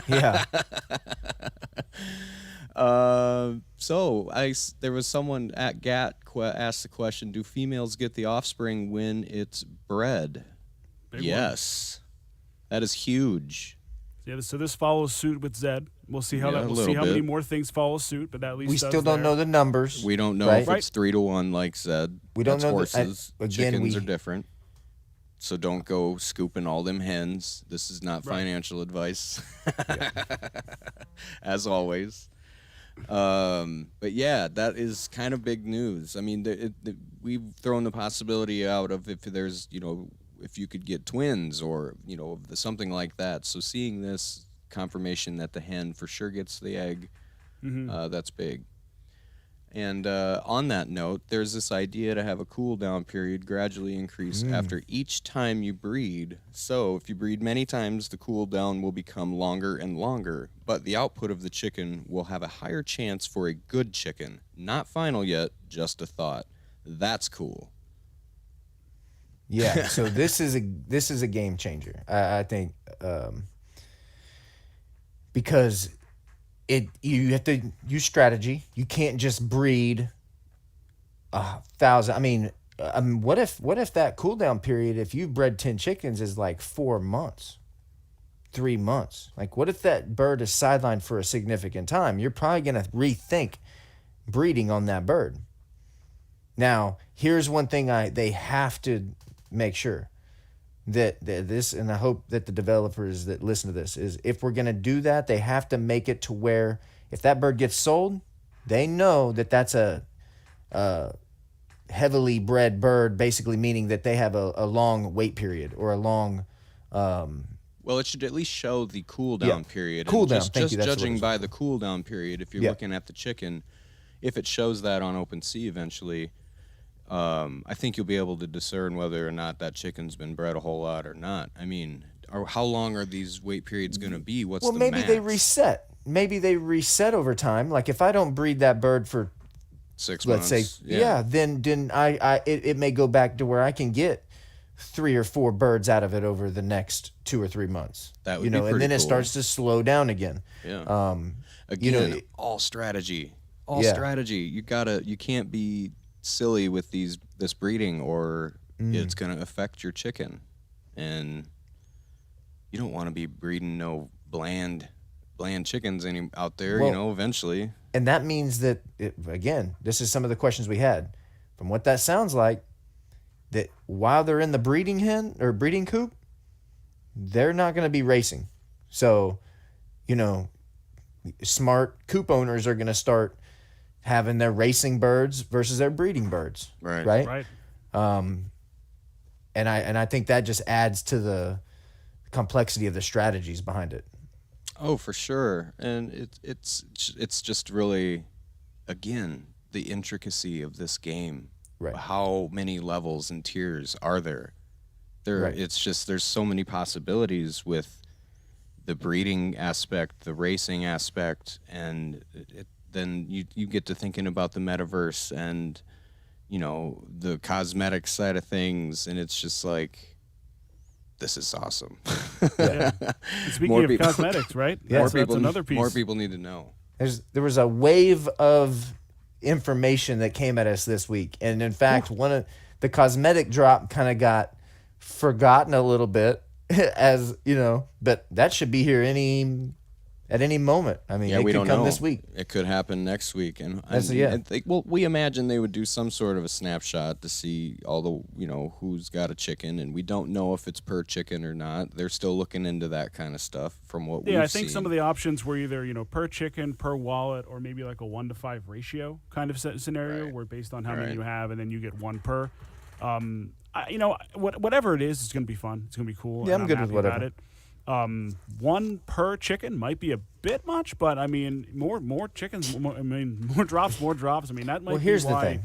Yeah. There was someone at GAT asked the question, do females get the offspring when it's bred? Big Yes. That is huge. Yeah, so this follows suit with Zed. We'll see how Yeah, that. a We'll see little how many bit. more things follow suit, but at least We does still don't there. know the numbers. We don't know Right. if it's 3-1, like said. We don't That's know the- horses. again, Chickens we- are different. So don't go scooping all them hens. This is not Right. financial advice, as always. But yeah, that is kind of big news. I mean, we've thrown the possibility out of if there's, if you could get twins or, something like that. So seeing this confirmation that the hen for sure gets the egg, that's big. And on that note, there's this idea to have a cool down period gradually increase after each time you breed. So if you breed many times, the cool down will become longer and longer, but the output of the chicken will have a higher chance for a good chicken. Not final yet, just a thought. That's cool. Yeah, so this is a game changer. I think because you have to use strategy. You can't just breed 1,000. I mean, what if that cool down period, if you bred 10 chickens, is like 4 months, 3 months? Like, what if that bird is sidelined for a significant time? You're probably gonna rethink breeding on that bird. Now, here's one thing they have to make sure that this, and I hope that the developers that listen to this, is if we're going to do that, they have to make it to where if that bird gets sold, they know that that's a heavily bred bird, basically meaning that they have a long wait period or a long... Well, it should at least show the cool down period. Cool And down, Just, thank just you, that's what it judging was. by the cool down period, if you're Yeah. looking at the chicken, if it shows that on OpenSea eventually, I think you'll be able to discern whether or not that chicken's been bred a whole lot or not. I mean, how long are these wait periods going to be? What's Well, the maybe max? they reset. Maybe they reset over time. Like if I don't breed that bird for 6 let's months. say, then it may go back to where I can get 3 or 4 birds out of it over the next 2 or 3 months. That would be and pretty then it cool. starts to slow down again. Yeah. Again, it- all strategy. All Yeah. strategy. You can't be silly with this breeding, or it's going to affect your chicken. And you don't want to be breeding no bland chickens out there, Well, eventually. And that means that, again, this is some of the questions we had. From what that sounds like, that while they're in the breeding hen or breeding coop, they're not going to be racing. So, smart coop owners are going to start having their racing birds versus their breeding birds. Right. Right. And I think that just adds to the complexity of the strategies behind it. Oh, for sure. And it's just really, again, the intricacy of this game. Right. How many levels and tiers are there? Right. It's just there's so many possibilities with the breeding aspect, the racing aspect, and then you get to thinking about the metaverse and the cosmetic side of things, and it's just like, this is awesome. Yeah. And speaking More of people- cosmetics, right? Yeah. That's another piece. More people need to know. There was a wave of information that came at us this week, and in fact, one of the Cosmetic Drop kind of got forgotten a little bit, as but that should be here at any moment. I mean, Yeah, it we could don't come know. this week. It could happen next week, and we imagine they would do some sort of a snapshot to see all the who's got a chicken, and we don't know if it's per chicken or not. They're still looking into that kind of stuff from what we've Yeah, I think seen. some of the options were either per chicken, per wallet, or maybe like a 1-to-5 ratio kind of scenario, Right. where based on how many Right. you have, and then you get one per. Whatever it is, it's gonna be fun. It's gonna be cool. Yeah, and I'm good with happy whatever. about it. One per chicken might be a bit much, but I mean, more chickens. More drops. I mean, that might Well, here's be the why. thing.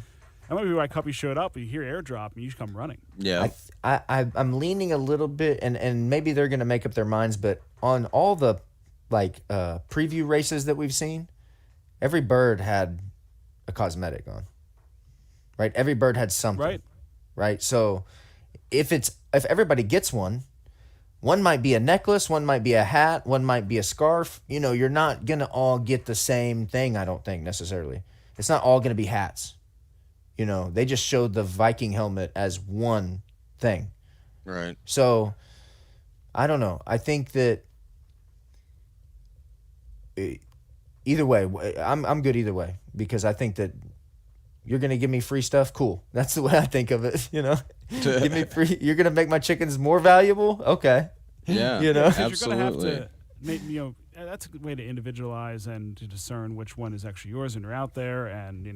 That might be why Cuppy showed up. You hear airdrop, and you just come running. Yeah, I'm leaning a little bit, and maybe they're gonna make up their minds, but on all the preview races that we've seen, every bird had a cosmetic on. Right? Every bird had something. Right. Right? So if everybody gets one might be a necklace, one might be a hat, one might be a scarf. You're not gonna all get the same thing, I don't think, necessarily. It's not all gonna be hats. They just showed the Viking helmet as one thing. right. So I don't know. I think that either way, I'm good either way, because I think that you're gonna give me free stuff. Cool. That's the way I think of it. Give me free. You're gonna make my chickens more valuable. Okay. Yeah, You know? Because absolutely. you're going to have to make, that's a good way to individualize and to discern which one is actually yours and are out there. And,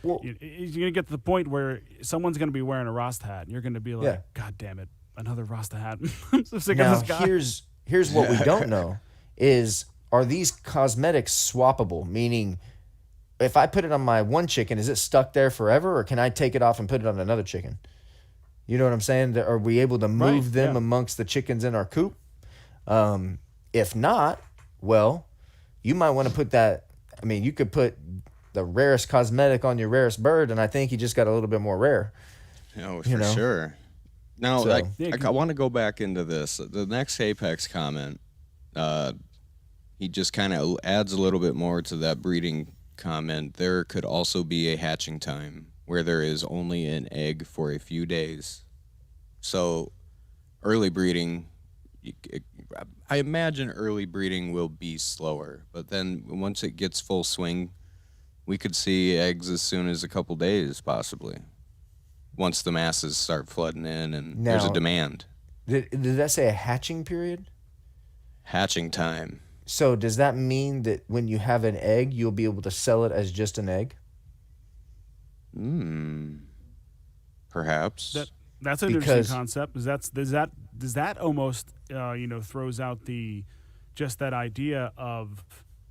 Well, you're going to get to the point where someone's going to be wearing a Rasta hat and you're going to be like, Yeah. God damn it, another Rasta hat. I'm so sick now of this guy. here's what we don't know is, are these cosmetics swappable? Meaning, if I put it on my one chicken, is it stuck there forever, or can I take it off and put it on another chicken? You know what I'm saying? Are we able to move Right, them yeah. amongst the chickens in our coop? If not, well, you might want to put that. I mean, you could put the rarest cosmetic on your rarest bird, and I think you just got a little bit more rare. Oh, You for know? sure. Now, So- I want to go back into this. The next Apex comment, he just kind of adds a little bit more to that breeding comment. There could also be a hatching time where there is only an egg for a few days. So, early breeding, I imagine early breeding will be slower. But then once it gets full swing, we could see eggs as soon as a couple days, possibly. Once the masses start flooding in and there's a Now- demand. Did that say a hatching period? Hatching time. So does that mean that when you have an egg, you'll be able to sell it as just an egg? Perhaps. That's an Because- interesting concept. Does that almost throws out just that idea of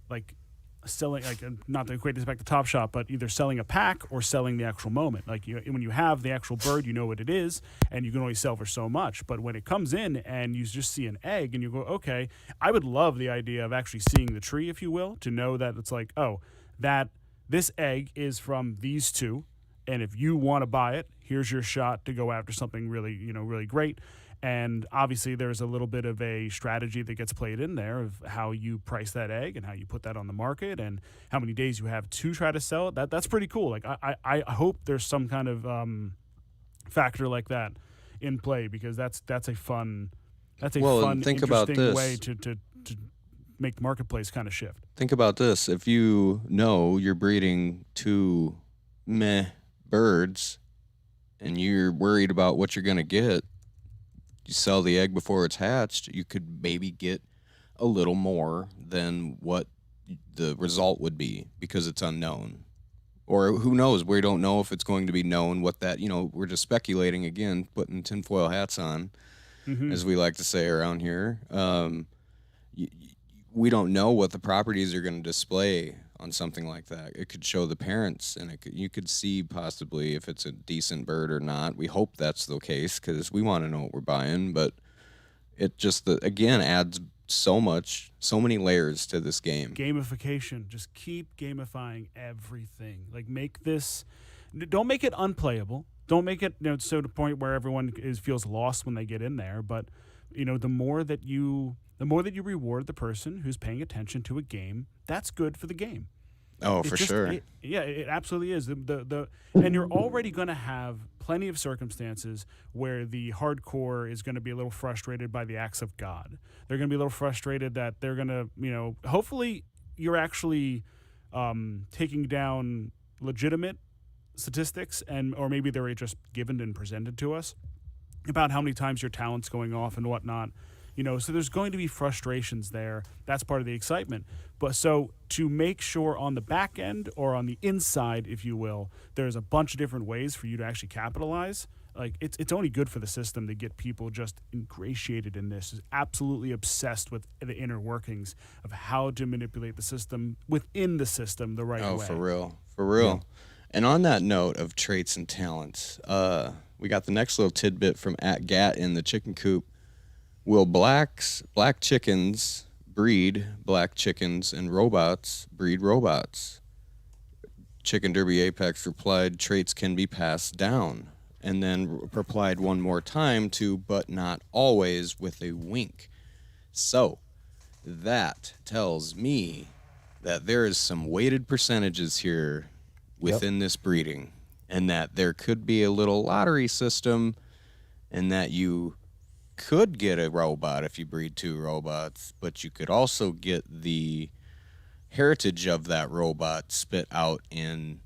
like selling, like, not to equate this back to Top Shop, but either selling a pack or selling the actual moment. Like, when you have the actual bird, you know what it is, and you can only sell for so much. But when it comes in and you just see an egg and you go, okay, I would love the idea of actually seeing the tree, if you will, to know that it's like, oh, that this egg is from these two, and if you want to buy it, here's your shot to go after something really, really great. And obviously there's a little bit of a strategy that gets played in there of how you price that egg and how you put that on the market and how many days you have to try to sell it. That's pretty cool. Like, I hope there's some kind of factor like that in play, because that's a fun, think about interesting this. way to make the marketplace kind of shift. Think about this. If you know you're breeding two meh birds and you're worried about what you're going to get, you sell the egg before it's hatched, you could maybe get a little more than what the result would be because it's unknown. Or who knows? We don't know if it's going to be known what that, we're just speculating again, putting tinfoil hats on, as we like to say around here. We don't know what the properties are going to display on something like that. It could show the parents, and you could see possibly if it's a decent bird or not. We hope that's the case because we want to know what we're buying, but it just, again, adds so many layers to this game. Gamification. Just keep gamifying everything. Like, don't make it unplayable. Don't make it so to the point where everyone feels lost when they get in there. But the more that you reward the person who's paying attention to a game, that's good for the game. Oh, for sure. It absolutely is. And you're already going to have plenty of circumstances where the hardcore is going to be a little frustrated by the acts of God. They're going to be a little frustrated that they're going to, hopefully you're actually taking down legitimate statistics, or maybe they're just given and presented to us about how many times your talent's going off and whatnot. So there's going to be frustrations there. That's part of the excitement. But so to make sure on the back end or on the inside, if you will, there's a bunch of different ways for you to actually capitalize. Like, it's only good for the system to get people just ingratiated in this, absolutely obsessed with the inner workings of how to manipulate the system within the system the right way. Oh, for real. Yeah. And on that note of traits and talents, we got the next little tidbit from @Gat in the chicken coop. Will black chickens breed black chickens and robots breed robots? Chicken Derby Apex replied, traits can be passed down. And then replied one more time to, but not always, with a wink. So that tells me that there is some weighted percentages here within this breeding, and that there could be a little lottery system, and that you could get a robot if you breed two robots, but you could also get the heritage of that robot spit out in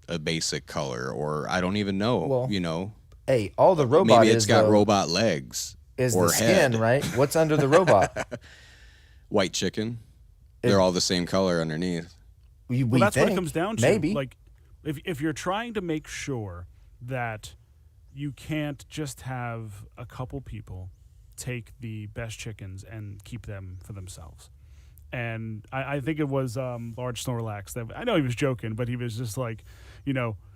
a basic color, or I don't even know. Well, you know, Hey, all the robot maybe it's is got though, robot legs is or the skin, head. right? What's under the robot? White chicken. They're all the same color underneath. We Well, that's think, what it comes down to. Maybe. Like, if you're trying to make sure that you can't just have a couple people take the best chickens and keep them for themselves. And I think it was Large Snorlax that I know he was joking, but he was just like,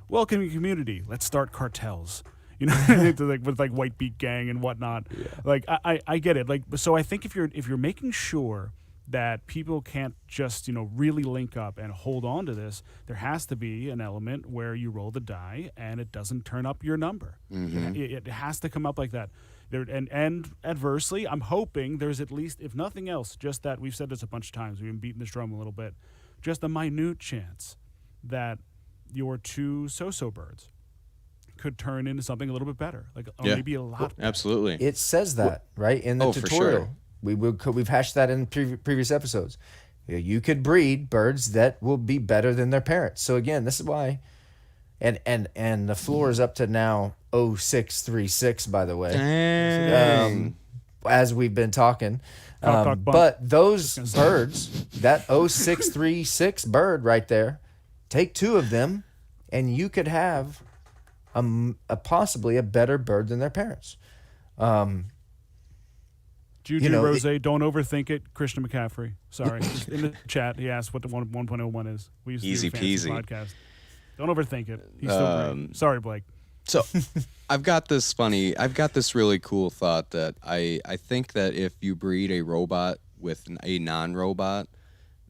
welcome to community. Let's start cartels. With like White Beak Gang and whatnot. Yeah. Like I get it. Like so, I think if you're making sure that people can't just really link up and hold on to this, there has to be an element where you roll the die and it doesn't turn up your number. Mm-hmm. It has to come up like that. And adversely, I'm hoping there's at least, if nothing else, just that we've said this a bunch of times. We've been beating this drum a little bit. Just a minute chance that your two so-so birds could turn into something a little bit better, like maybe a lot. Better. Absolutely. It says that right in the tutorial. For sure. We've hashed that in previous episodes. You could breed birds that will be better than their parents. So again, this is why, and the floor is up to now 0636, by the way. Dang. As we've been talking, Talk, but those birds, that 0636 bird right there, take two of them, and you could have possibly a better bird than their parents. Juju Rose, don't overthink it. Christian McCaffrey, sorry. In the chat, he asked what the 1.01 is. We used to Easy do a fantasy peasy. podcast. Don't overthink it. He's still great. Sorry, Blake. So I've got this really cool thought that I think that if you breed a robot with a non-robot,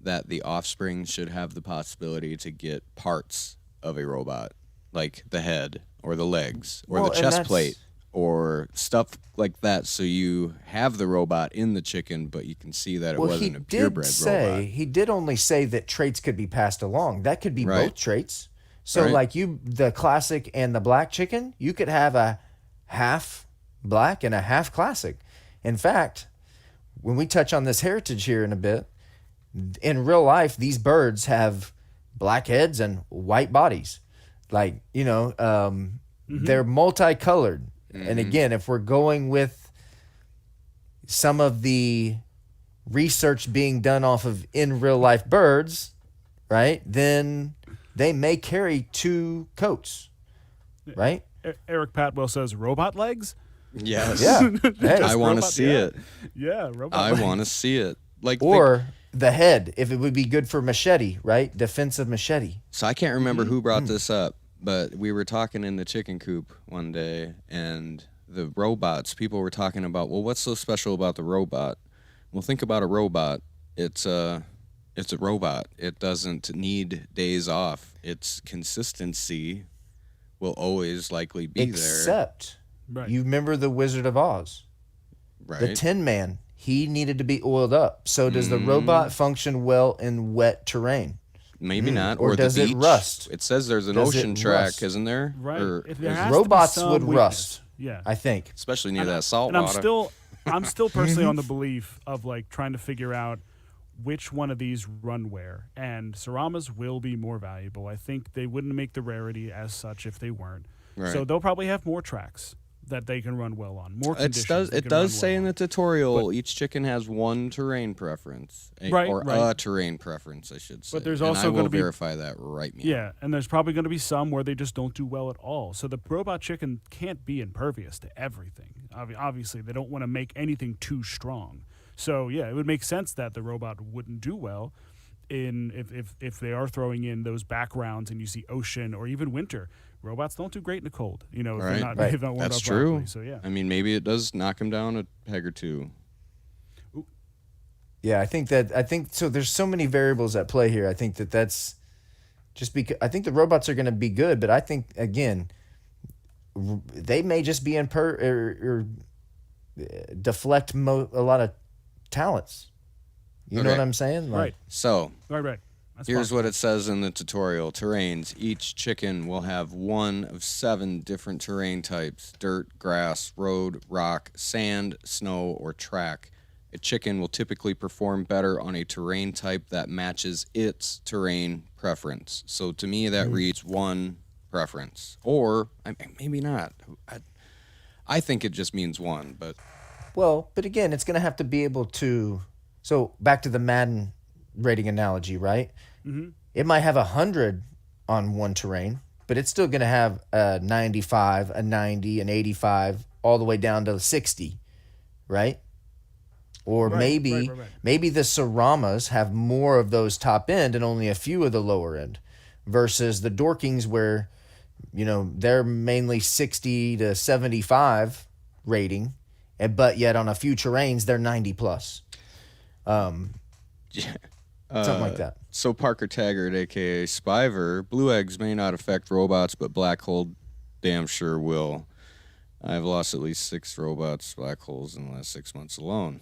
that the offspring should have the possibility to get parts of a robot, like the head or the legs or the chest plate or stuff like that, so you have the robot in the chicken, but you can see that it wasn't a purebred robot. He did only say that traits could be passed along. That could be both traits. So Right. the classic and the black chicken, you could have a half black and a half classic. In fact, when we touch on this heritage here in a bit, in real life, these birds have black heads and white bodies. Like, they're multicolored. Mm-hmm. And again, if we're going with some of the research being done off of in real life birds, right, then they may carry two coats, right? Eric Patwell says robot legs. Yes. Yeah. Hey. I want to see it. Yeah, robot I legs. want to see it. Like The head, if it would be good for machete, right? Defensive machete. So I can't remember who brought this up, but we were talking in the chicken coop one day, and the robots, people were talking about, well, what's so special about the robot? Well, think about a robot. It's a robot. It doesn't need days off. Its consistency will always likely be there. Except, Right. you remember the Wizard of Oz? Right. The Tin Man, he needed to be oiled up. So does the robot function well in wet terrain? Maybe not. Or Or does the it beach. rust? It says there's an Does it ocean track, rust? isn't there? Right. Or There has to be robots some would weakness. rust. Yeah. I think. especially near that And salt I'm water. I'm still personally on the belief of like trying to figure out which one of these run where. And Saramas will be more valuable. I think they wouldn't make the rarity as such if they weren't. Right. So they'll probably have more tracks that they can run well on. More It conditions. they It can does run say well in the on. tutorial each chicken has one terrain preference, Right, or right. a terrain preference, I should say. But there's And also I will gonna be- verify that right now. Yeah, and there's probably going to be some where they just don't do well at all. So the robot chicken can't be impervious to everything. Obviously, they don't want to make anything too strong. So yeah, it would make sense that the robot wouldn't do well in if they are throwing in those backgrounds and you see ocean or even winter. Robots don't do great in the cold. If Right. they're not, Right. if not warmed That's up true. properly. So yeah. I mean, maybe it does knock him down a peg or two. Yeah, I think so. There's so many variables at play here. I think that's just because I think the robots are going to be good, but I think again, they may just be deflect a lot of talents. You know Okay. what I'm saying? Right. So Right. That's here's possible. what it says in the tutorial. Terrains. Each chicken will have one of 7 different terrain types: dirt, grass, road, rock, sand, snow, or track. A chicken will typically perform better on a terrain type that matches its terrain preference. So to me, that reads 1 preference. Or maybe not. I think it just means 1, but Well, but again, it's going to have to be able to. So back to the Madden rating analogy, right? Mm-hmm. It might have 100 on one terrain, but it's still going to have a 95, a 90, an 85, all the way down to 60, right? Or Right. maybe the Saramas have more of those top end and only a few of the lower end, versus the Dorkings where, they're mainly 60 to 75 rating, but yet on a few terrains they're 90 plus. Something like that. So Parker Taggart, aka Spiver, blue eggs may not affect robots, but black hole damn sure will. I've lost at least 6 robots, black holes in the last 6 months alone.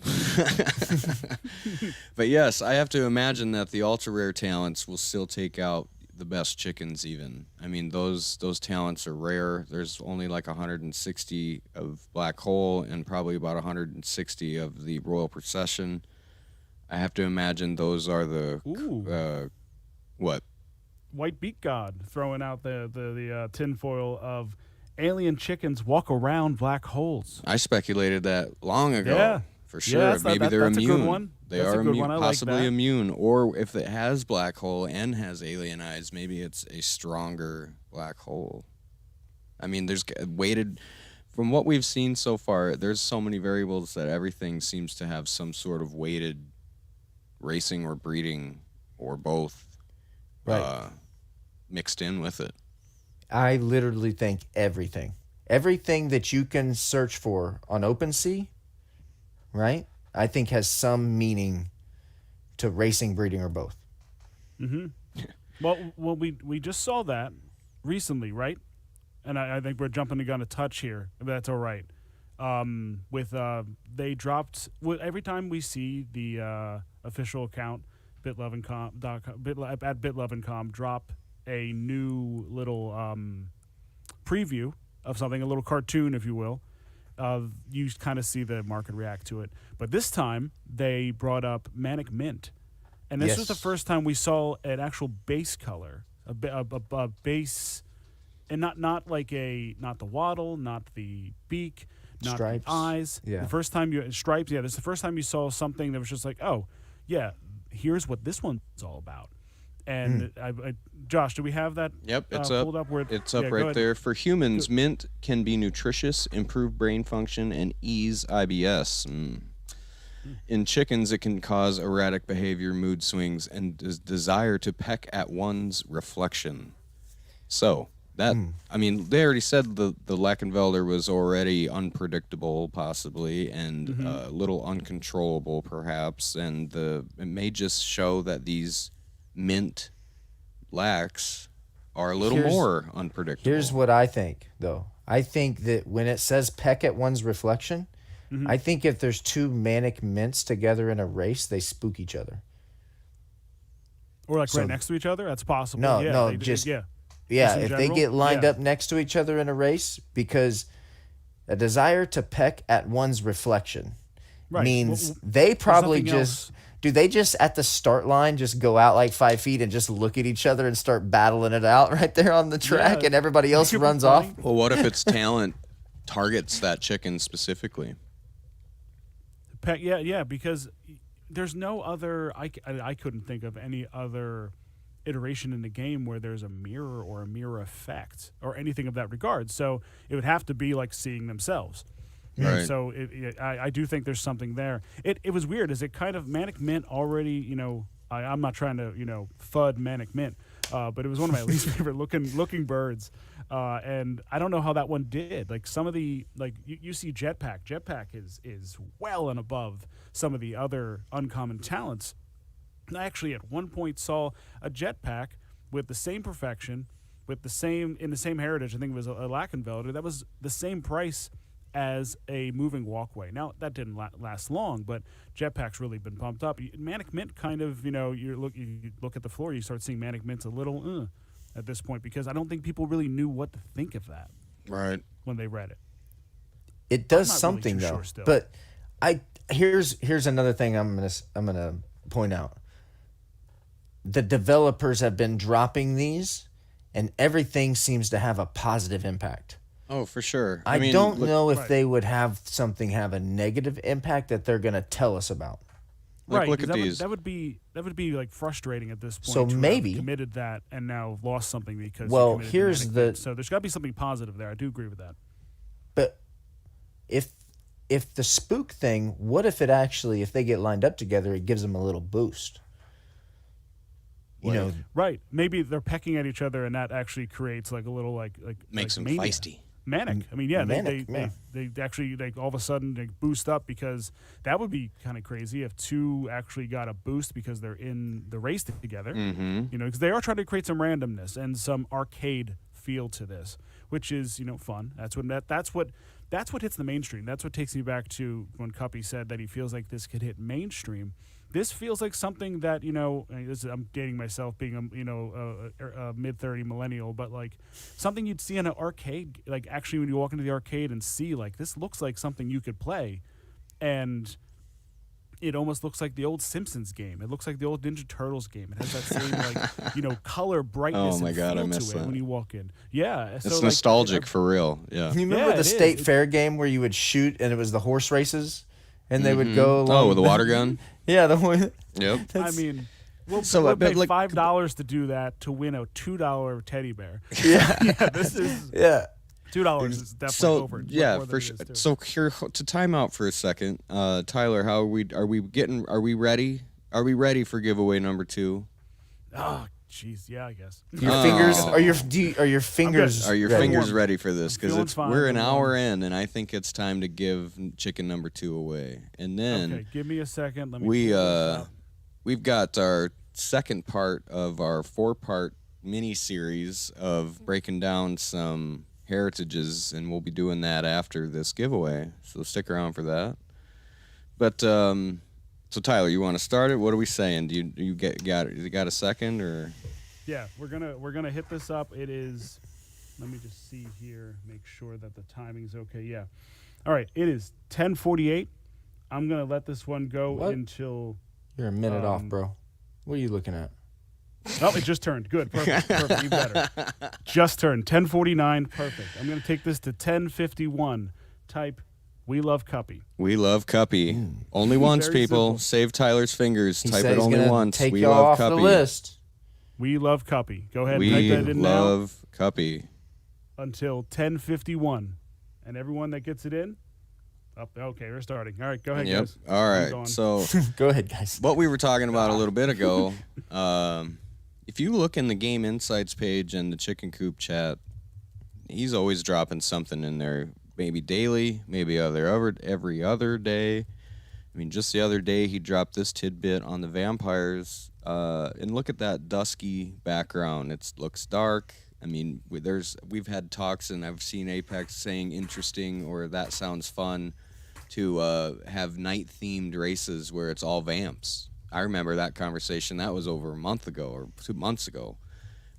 But yes, I have to imagine that the ultra rare talents will still take out the best chickens even. I mean, those talents are rare. There's only like 160 of black hole and probably about 160 of the royal procession. I have to imagine those are the what? White Beak God throwing out the tinfoil of alien chickens walk around black holes. I speculated that long ago. Yeah. For sure. Yeah, Maybe they're that's immune. a good one. They That's are a good immune, one. I like possibly that. immune. Or if it has black hole and has alien eyes, maybe it's a stronger black hole. I mean, there's weighted. From what we've seen so far, there's so many variables that everything seems to have some sort of weighted racing or breeding or both mixed in with it. I literally think everything that you can search for on OpenSea, right? I think has some meaning to racing, breeding, or both. Mm-hmm. Well, we just saw that recently, right? And I think we're jumping the gun a touch here, if that's all right. They dropped every time we see the official account at BitLoveandCom drop a new little preview of something, a little cartoon, if you will. You kind of see the market react to it. But this time, they brought up Manic Mint. And this was the first time we saw an actual base color, a base, and not the waddle, not the beak, not Stripes. the eyes. Yeah. The first time stripes. Yeah, this is the first time you saw something that was just like, oh, yeah, here's what this one's all about. And Josh, do we have that? Yep, it's pulled up. up? It's up right there. For humans, mint can be nutritious, improve brain function, and ease IBS. In chickens, it can cause erratic behavior, mood swings, and desire to peck at one's reflection. So that, I mean, they already said the Lackenvelder was already unpredictable, possibly, and a little uncontrollable, perhaps. And it may just show that these mint lacks are a little more unpredictable. Here's what I think, though. I think that when it says peck at one's reflection, I think if there's 2 Manic Mints together in a race, they spook each other. Or right next to each other? That's possible. No, yeah, no, they, just yeah. Yeah, Just in if general? they get lined Yeah. up next to each other in a race, because a desire to peck at one's reflection means they probably just do they just at the start line just go out like 5 feet and just look at each other and start battling it out right there on the track, and everybody else runs off? Well, what if its talent targets that chicken specifically? Yeah, because there's no other. I couldn't think of any other iteration in the game where there's a mirror or a mirror effect or anything of that regard. So it would have to be like seeing themselves. Right. So I do think there's something there. It was weird. Is it kind of Manic Mint already? I'm not trying to FUD Manic Mint, but it was one of my least favorite looking birds. And I don't know how that one did. Like some of the you see Jetpack. Jetpack is well and above some of the other uncommon talents. I actually at one point saw a Jetpack with the same perfection, in the same heritage. I think it was a Lackenvelder. That was the same price as a moving walkway. Now that didn't last long, but Jetpack's really been pumped up. Manic Mint kind of you look at the floor, you start seeing Manic Mint's a little at this point, because I don't think people really knew what to think of that Right. when they read it. It does I'm not something really too though. sure still. But here's another thing I'm gonna point out. The developers have been dropping these, and everything seems to have a positive impact. Oh, for sure. I mean, don't know if Right. they would have a negative impact that they're going to tell us about. Like, look 'cause at that these. Would be like frustrating at this point. So to have maybe- committed that and now lost something because. you Well, committed here's Manic the- Mint. So there's got to be something positive there. I do agree with that. But if the spook thing, what if it actually, if they get lined up together, it gives them a little boost? You know, Right. Maybe they're pecking at each other, and that actually creates like a little Makes them mania. feisty. Manic. I mean, yeah, Manic, yeah. they actually like all of a sudden they boost up because that would be kind of crazy if two actually got a boost because they're in the race together. Mm-hmm. You know, because they are trying to create some randomness and some arcade feel to this, which is fun. That's what hits the mainstream. That's what takes me back to when Cuppy said that he feels like this could hit mainstream. This feels like something that I'm dating myself, being a mid-30 millennial, but like something you'd see in an arcade. Like actually, when you walk into the arcade and see like this looks like something you could play, and it almost looks like the old Simpsons game. It looks like the old Ninja Turtles game. It has that same color brightness. Oh my and God, I feel miss to it that. when you walk in. Yeah, It's so, nostalgic for real. Yeah. you remember Yeah, the it is. state fair game where you would shoot and it was the horse races, and they would go along. Oh, with the water gun? Yeah, the one. Yep. I mean, we'll So, pay but, like- $5 to do that to win a $2 teddy bear. Yeah, Yeah, this is yeah. $2 is definitely So over. It's yeah, more than for it sure. is, too. So here, to time out for a second, Tyler, how are we ready? Are we ready for giveaway number 2? Oh, jeez, yeah, I guess. Your Oh. fingers are your fingers Are your ready? fingers ready for this? I'm Because feeling fine, we're an I'm hour warm. in, and I think it's time to give chicken number 2 away. And then Okay, give me a second. Let me. we pull this up. we've got our second part of our 4-part mini series of breaking down some heritages, and we'll be doing that after this giveaway. So stick around for that. But so Tyler, you want to start it? What are we saying? Do you got a second or? Yeah, we're gonna hit this up. It is. Let me just see here. Make sure that the timing's okay. Yeah. All right. It is 10:48. I'm gonna let this one go What? until. You're a minute off, bro. What are you looking at? Oh, it just turned. Good. Perfect. Perfect. You better. Just turned. 10:49. Perfect. I'm gonna take this to 10:51. Type. We love Cuppy. We love Cuppy. Only once, Very people. simple. Save Tyler's fingers. He Type said it he's only gonna once. Take We y'all love off Cuppy. the list. We love Cuppy. Go ahead and We type that in now love Cuppy. until 10:51. And everyone that gets it in. Up. Okay, we're starting. All right, go ahead, Yep. guys. All I'm right. going. So Go ahead, guys. what we were talking about a little bit ago, if you look in the Game Insights page and the Chicken Coop chat, he's always dropping something in there. Maybe daily, maybe every other day. I mean, just the other day he dropped this tidbit on the vampires. And look at that dusky background. It looks dark. I mean, we've had talks, and I've seen Apex saying interesting or that sounds fun to have night-themed races where it's all vamps. I remember that conversation. That was over a month ago or 2 months ago.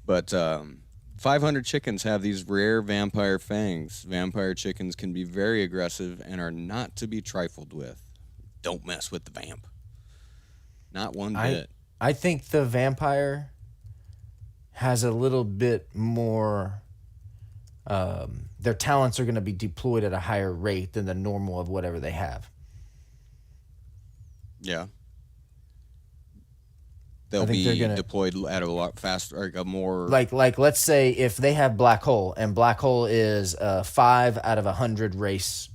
But 500 chickens have these rare vampire fangs. Vampire chickens can be very aggressive and are not to be trifled with. Don't mess with the vamp. Not one bit. I think the vampire has a little bit more. Their talents are going to be deployed at a higher rate than the normal of whatever they have. Yeah. They'll think be they're gonna- deployed at a lot faster, like a more. Like let's say if they have black hole, and black hole is 5 out of 100 race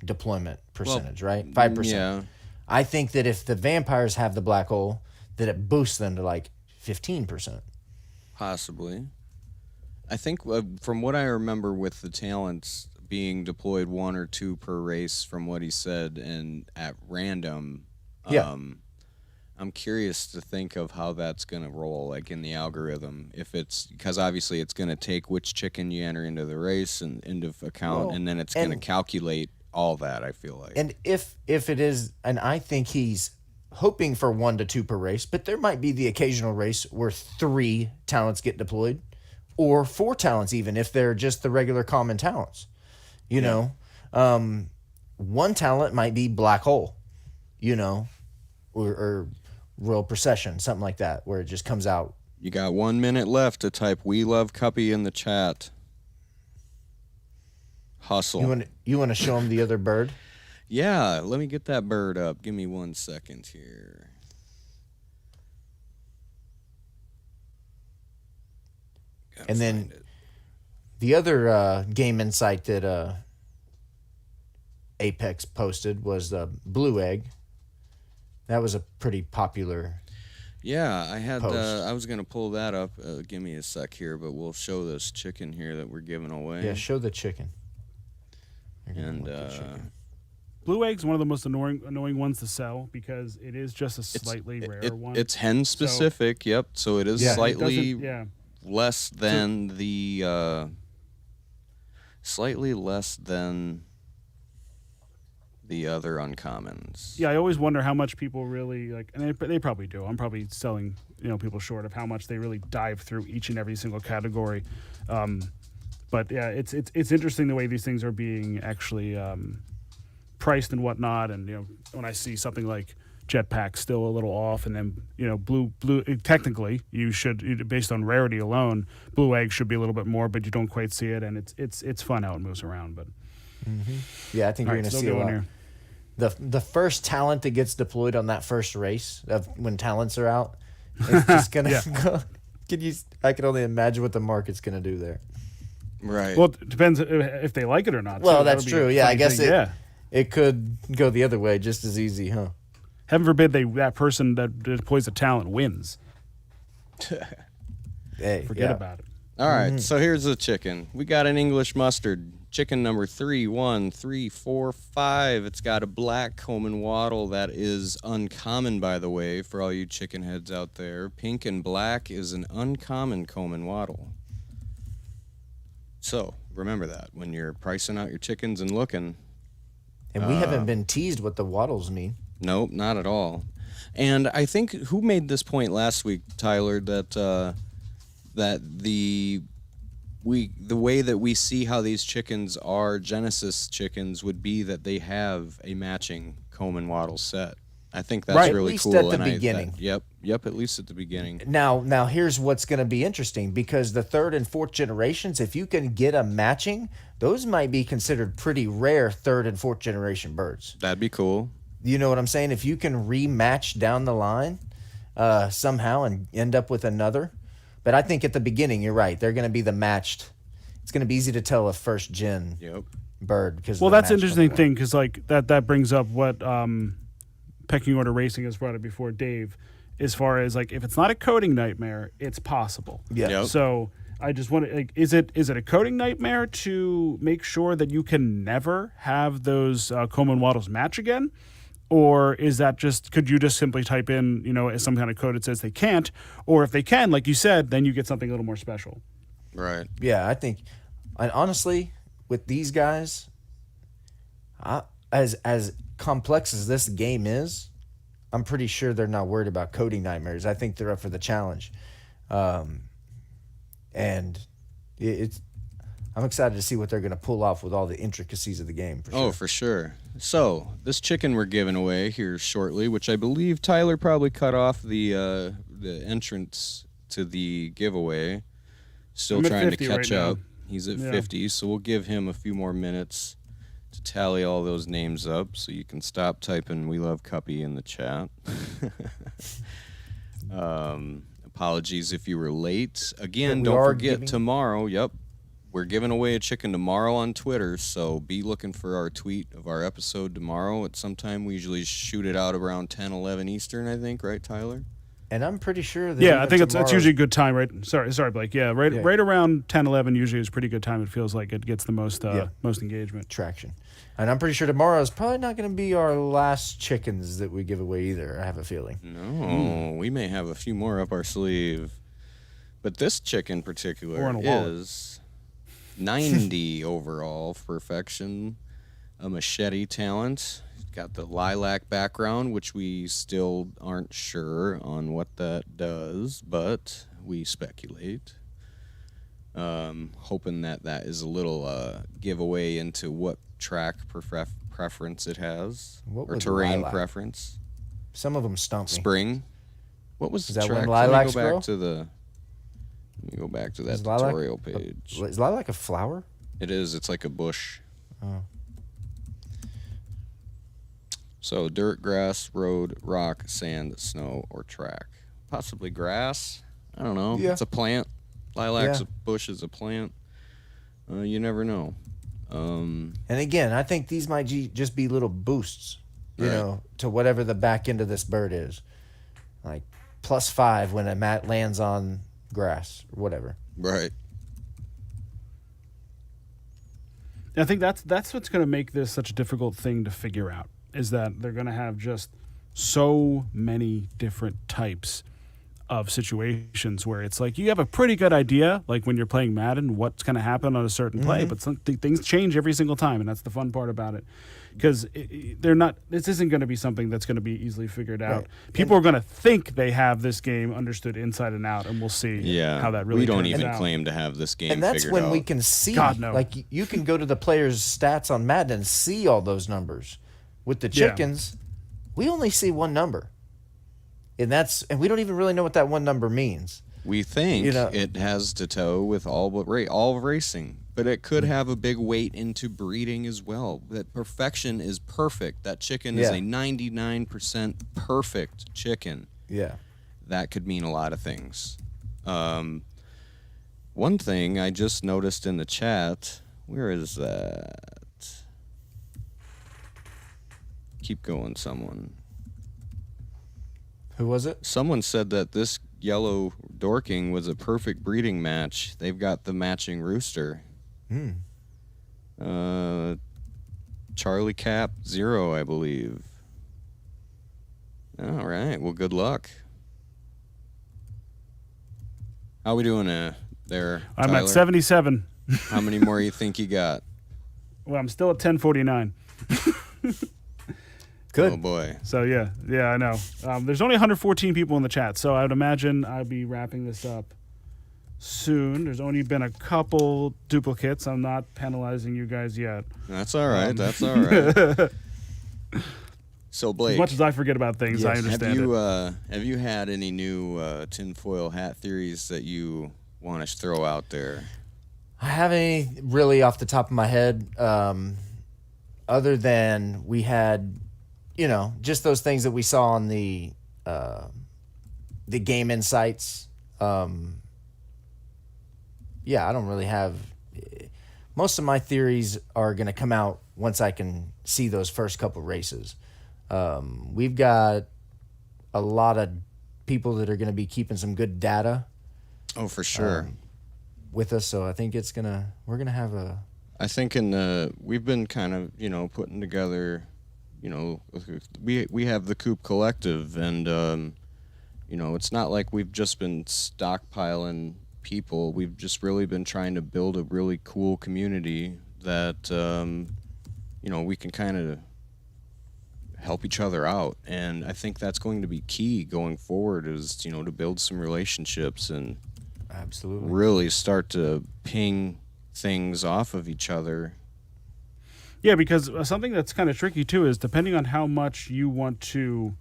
deployment percentage, right? 5%. Yeah. I think that if the vampires have the black hole, that it boosts them to like 15%. Possibly. I think from what I remember with the talents being deployed 1 or 2 per race from what he said and at random, Yeah. I'm curious to think of how that's going to roll, like in the algorithm. If it's because obviously it's going to take which chicken you enter into the race and into account, Well, and then it's going to and- calculate all that. I feel like. And if it is, and I think he's hoping for 1 to 2 per race, but there might be the occasional race where 3 talents get deployed, or 4 talents even if they're just the regular common talents. You know, 1 talent might be black hole, you know, or Royal Procession, something like that, where it just comes out. You got 1 minute left to type "We love Cuppy" in the chat. Hustle. You want to show them the other bird? Yeah, let me get that bird up. Give me 1 second here. And then the other game insight that Apex posted was the blue egg. That was a pretty popular. Yeah, I had. Post. I was gonna pull that up. Give me a sec here, but we'll show this chicken here that we're giving away. Yeah, show the chicken. And blue egg's one of the most annoying ones to sell because it is just a slightly rarer one. It's hen specific. Yep. So it is slightly yeah. less than the. Slightly less than the other uncommons. Yeah, I always wonder how much people really like, and they probably do. I'm probably selling people short of how much they really dive through each and every single category. But yeah, it's interesting the way these things are being actually priced and whatnot. And when I see something like Jetpack still a little off, and then blue technically you should, based on rarity alone, blue egg should be a little bit more, but you don't quite see it, and it's fun how it moves around. But yeah, I think you're going to see a lot. Here. The first talent that gets deployed on that first race of when talents are out, it's just going to go. I can only imagine what the market's going to do there. Right. Well, it depends if they like it or not. Well, too. that's true. Yeah, I guess thing. it could go the other way just as easy, huh? Heaven forbid that person that deploys the talent wins. Hey, Forget about it. All right, so here's the chicken. We got an English mustard. Chicken number 31345. It's got a black comb and wattle that is uncommon, by the way, for all you chicken heads out there. Pink and black is an uncommon comb and wattle. So remember that when you're pricing out your chickens and looking. And we haven't been teased what the wattles mean. Nope, not at all. And I think who made this point last week, Tyler, that the way that we see how these chickens are Genesis chickens would be that they have a matching comb and wattle set. I think that's right, really at least cool. At the beginning. Yep, at least at the beginning. Now here's what's going to be interesting, because the third and fourth generations, if you can get a matching, those might be considered pretty rare third and fourth generation birds. That'd be cool. You know what I'm saying? If you can rematch down the line somehow and end up with another. But I think at the beginning, you're right. They're going to be the matched. It's going to be easy to tell a first gen bird. Well, that's an interesting thing, because like that brings up what Pecking Order Racing has brought up before, Dave, as far as like if it's not a coding nightmare, it's possible. Yeah. Yep. So I just want to like, is it a coding nightmare to make sure that you can never have those comb and wattles match again? Or is that could you just simply type in, some kind of code that says they can't? Or if they can, like you said, then you get something a little more special. Right. Yeah, I think, and honestly, with these guys, as complex as this game is, I'm pretty sure they're not worried about coding nightmares. I think they're up for the challenge. And I'm excited to see what they're going to pull off with all the intricacies of the game. For sure. Oh, for sure. So this chicken we're giving away here shortly, which I believe Tyler probably cut off the entrance to the giveaway. Still trying to catch right up. He's at 50, so we'll give him a few more minutes to tally all those names up, so you can stop typing "We love Cuppy" in the chat. Apologies if you were late. Again, don't forget tomorrow. Yep. We're giving away a chicken tomorrow on Twitter, so be looking for our tweet of our episode tomorrow at some time. We usually shoot it out around 10, 11 Eastern, I think, right, Tyler? And I'm pretty sure that I think it's usually a good time, right? Sorry, Blake. Yeah, right around 10, 11 usually is a pretty good time. It feels like it gets the most engagement. Traction. And I'm pretty sure tomorrow is probably not going to be our last chickens that we give away either, I have a feeling. No, we may have a few more up our sleeve. But this chicken in particular is 90 overall perfection, a machete talent. Got the lilac background, which we still aren't sure on what that does, but we speculate. Hoping that is a little giveaway into what track preference it has, or terrain preference. Some of them stump me. Spring. What was Is the that when track? lilacs Let me go grow? back to the. Let me go back to that Is lilac- tutorial page. Is lilac a flower? It is. It's like a bush. Oh. So dirt, grass, road, rock, sand, snow, or track. Possibly grass. I don't know. Yeah. It's a plant. Lilac's Yeah. a bush is a plant. You never know. And again, I think these might just be little boosts, you Right. know, to whatever the back end of this bird is. Like +5 when a mat lands on grass or whatever. Right. I think that's what's going to make this such a difficult thing to figure out, is that they're going to have just so many different types of situations where it's like you have a pretty good idea, like when you're playing Madden, what's going to happen on a certain play, but things change every single time, and that's the fun part about it. Because they're not. This isn't going to be something that's going to be easily figured out. Right. People are going to think they have this game understood inside and out, and we'll see Yeah. how that really. We don't turns even out. claim to have this game And that's figured when out. we can see. God, no. Like you can go to the players' stats on Madden and see all those numbers. With the Yeah. chickens, we only see one number. And we don't even really know what that one number means. We think You know- it has to toe with all racing, but it could have a big weight into breeding as well. That perfection is perfect. That chicken is Yeah. a 99% perfect chicken. Yeah. That could mean a lot of things. One thing I just noticed in the chat, where is that? Keep going, someone. Who was it? Someone said that this yellow Dorking was a perfect breeding match. They've got the matching rooster. Charlie Cap 0, I believe. All right. Well, good luck. How we doing there, I'm Tyler? at 77. How many more you think you got? Well, I'm still at 1049. Good. Oh, boy. So yeah, I know. There's only 114 people in the chat, so I would imagine I'll be wrapping this up soon. There's only been a couple duplicates. I'm not penalizing you guys yet. That's all right. That's all right. So, Blake, As much as I forget about things, I Yes. understand have you had any new tinfoil hat theories that you want to throw out there? I haven't any really off the top of my head, other than we had, you know, just those things that we saw on the Game Insights. Yeah, I don't really have. Most of my theories are going to come out once I can see those first couple races. We've got a lot of people that are going to be keeping some good data Oh, for sure. with us, so I think we're gonna have a. I think we've been kind of, putting together, we have the Coop Collective, and it's not like we've just been stockpiling people. We've just really been trying to build a really cool community that we can kind of help each other out, and I think that's going to be key going forward, is to build some relationships and Absolutely. really start to ping things off of each other. Yeah, because something that's kind of tricky too is depending on how much you want to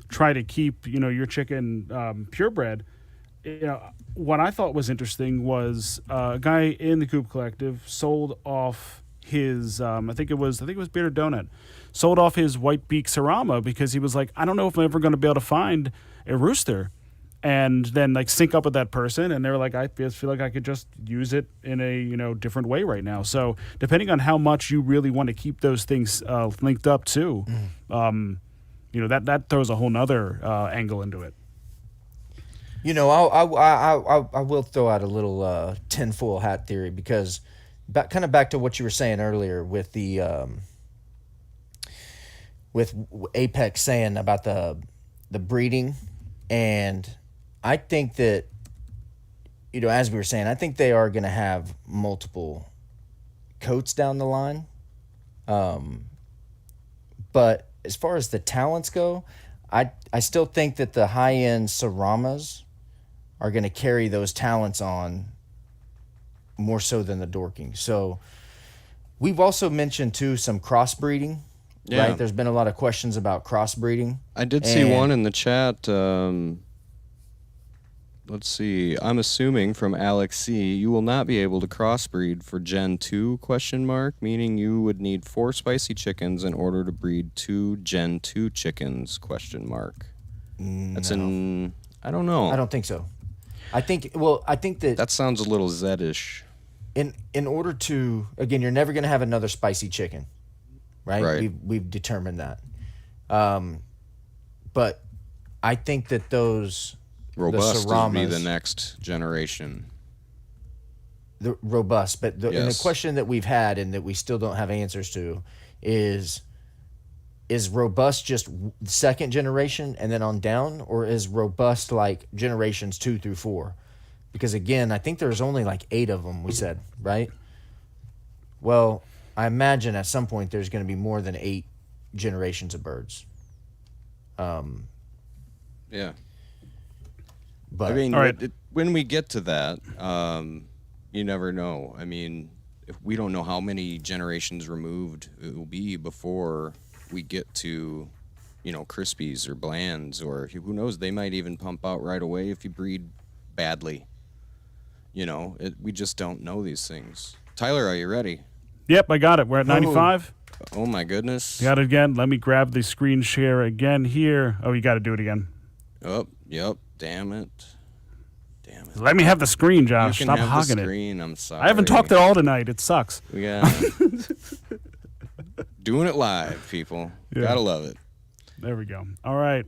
try to keep, your chicken purebred. What I thought was interesting was a guy in the Coop Collective sold off his, I think it was Bearded Donut, sold off his white beak Sarama because he was like, I don't know if I'm ever going to be able to find a rooster. And then sync up with that person, and they're like, I just feel like I could just use it in a different way right now. So depending on how much you really want to keep those things linked up too, that throws a whole nother angle into it. I will throw out a little tinfoil hat theory, because kind of back to what you were saying earlier with the with Apex saying about the breeding. And I think that, as we were saying, I think they are going to have multiple coats down the line. But as far as the talents go, I still think that the high-end Saramas are going to carry those talents on more so than the Dorking. So we've also mentioned, too, some crossbreeding Yeah. right? There's been a lot of questions about crossbreeding. I did see one in the chat. Let's see. I'm assuming from Alex C. You will not be able to crossbreed for Gen 2, ? Meaning you would need 4 spicy chickens in order to breed 2 Gen 2 chickens, ? That's in... I don't know. I don't think so. I think that That sounds a little Z-ish. in order to, again, you're never going to have another spicy chicken, right? Right. We've determined that. But I think that those Robust the would be Saramas, the next generation. the robust, but and the Yes. question that we've had and that we still don't have answers to is robust just second generation and then on down, or is robust like generations 2 through 4? Because again, I think there's only like 8 of them, we said, right? Well, I imagine at some point there's going to be more than 8 generations of birds. Yeah. But I mean, All right. when we get to that, you never know. I mean, if we don't know how many generations removed it will be before we get to, Crispies or Blands, or who knows, they might even pump out right away if you breed badly. We just don't know these things. Tyler, are you ready? Yep, I got it. We're at 95. Oh my goodness. Got it again. Let me grab the screen share again here. Oh, you got to do it again. Oh, yep. Damn it. Let me have the screen, Josh. You can Stop have hogging the it. screen. I'm sorry. I haven't talked at all tonight. It sucks. Yeah. Doing it live, people. Yeah. Gotta love it. There we go. All right.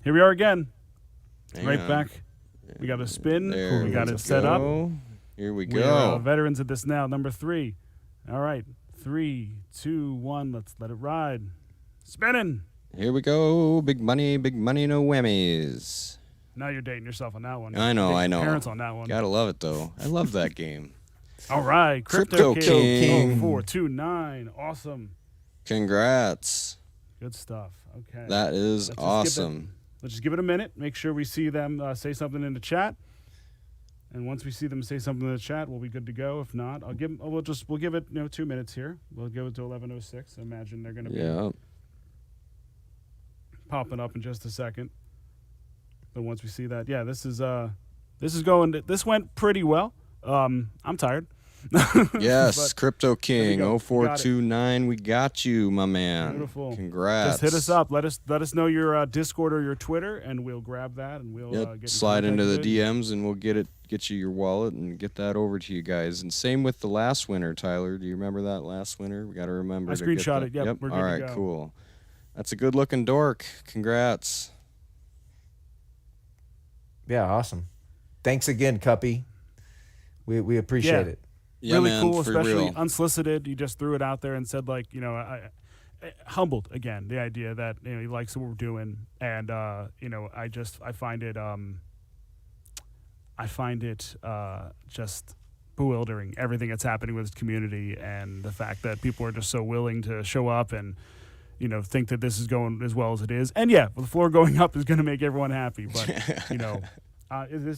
Here we are again. Hang Right on. back. We got a spin. There We got we it set up. go. Here we We're go. veterans at this now. Number 3. All right. 3, 2, 1. Let's let it ride. Spinning. Here we go. Big money, no whammies. Now you're dating yourself on that one. I know, Dating I know. Parents on that one. Gotta love it though. I love that game. All right. Crypto King. 0429. Awesome. Congrats. Good stuff. Okay. That is Let's just awesome. Let's just give it a minute. Make sure we see them say something in the chat. And once we see them say something in the chat, we'll be good to go. If not, we'll give it 2 minutes here. We'll give it to 11:06. Imagine they're going to be Yeah. popping up in just a second. But once we see that, yeah, this went pretty well. I'm tired. Yes, But Crypto King go. 0429. We got you, my man. Beautiful. Congrats. Just hit us up. Let us know your Discord or your Twitter, and we'll grab that and we'll Yep. get in Slide into the contact with DMs and we'll get you your wallet and get that over to you guys. And same with the last winner, Tyler. Do you remember that last winner? We got to remember. I to get screenshot that. it. Yep, we're good All to right, go. cool. That's a good looking dork. Congrats. yeah, awesome. Thanks again, Cuppy. We appreciate Yeah. it. Yeah, really man, cool, for especially real. unsolicited. You just threw it out there and said, like, I humbled again the idea that he likes what we're doing, and I find it just bewildering, everything that's happening with this community, and the fact that people are just so willing to show up and think that this is going as well as it is. And yeah, the floor going up is going to make everyone happy, but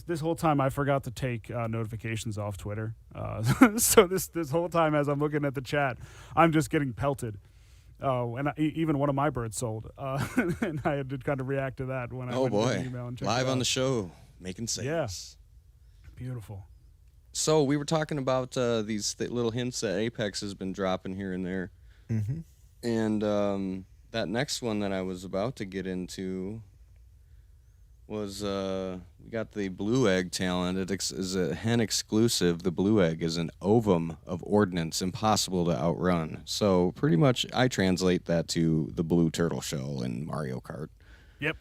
this whole time I forgot to take notifications off Twitter. So this whole time as I'm looking at the chat, I'm just getting pelted. Oh, and even one of my birds sold, and I had to kind of react to that when I Oh went into boy, the email and checked live it on out. the show, making sales. Yeah. Beautiful. So we were talking about these little hints that Apex has been dropping here and there. Mm-hmm. And that next one that I was about to get into was we got the blue egg talent. It is a hen exclusive. The blue egg is an ovum of ordnance, impossible to outrun. So pretty much I translate that to the blue turtle shell in Mario Kart. Yep.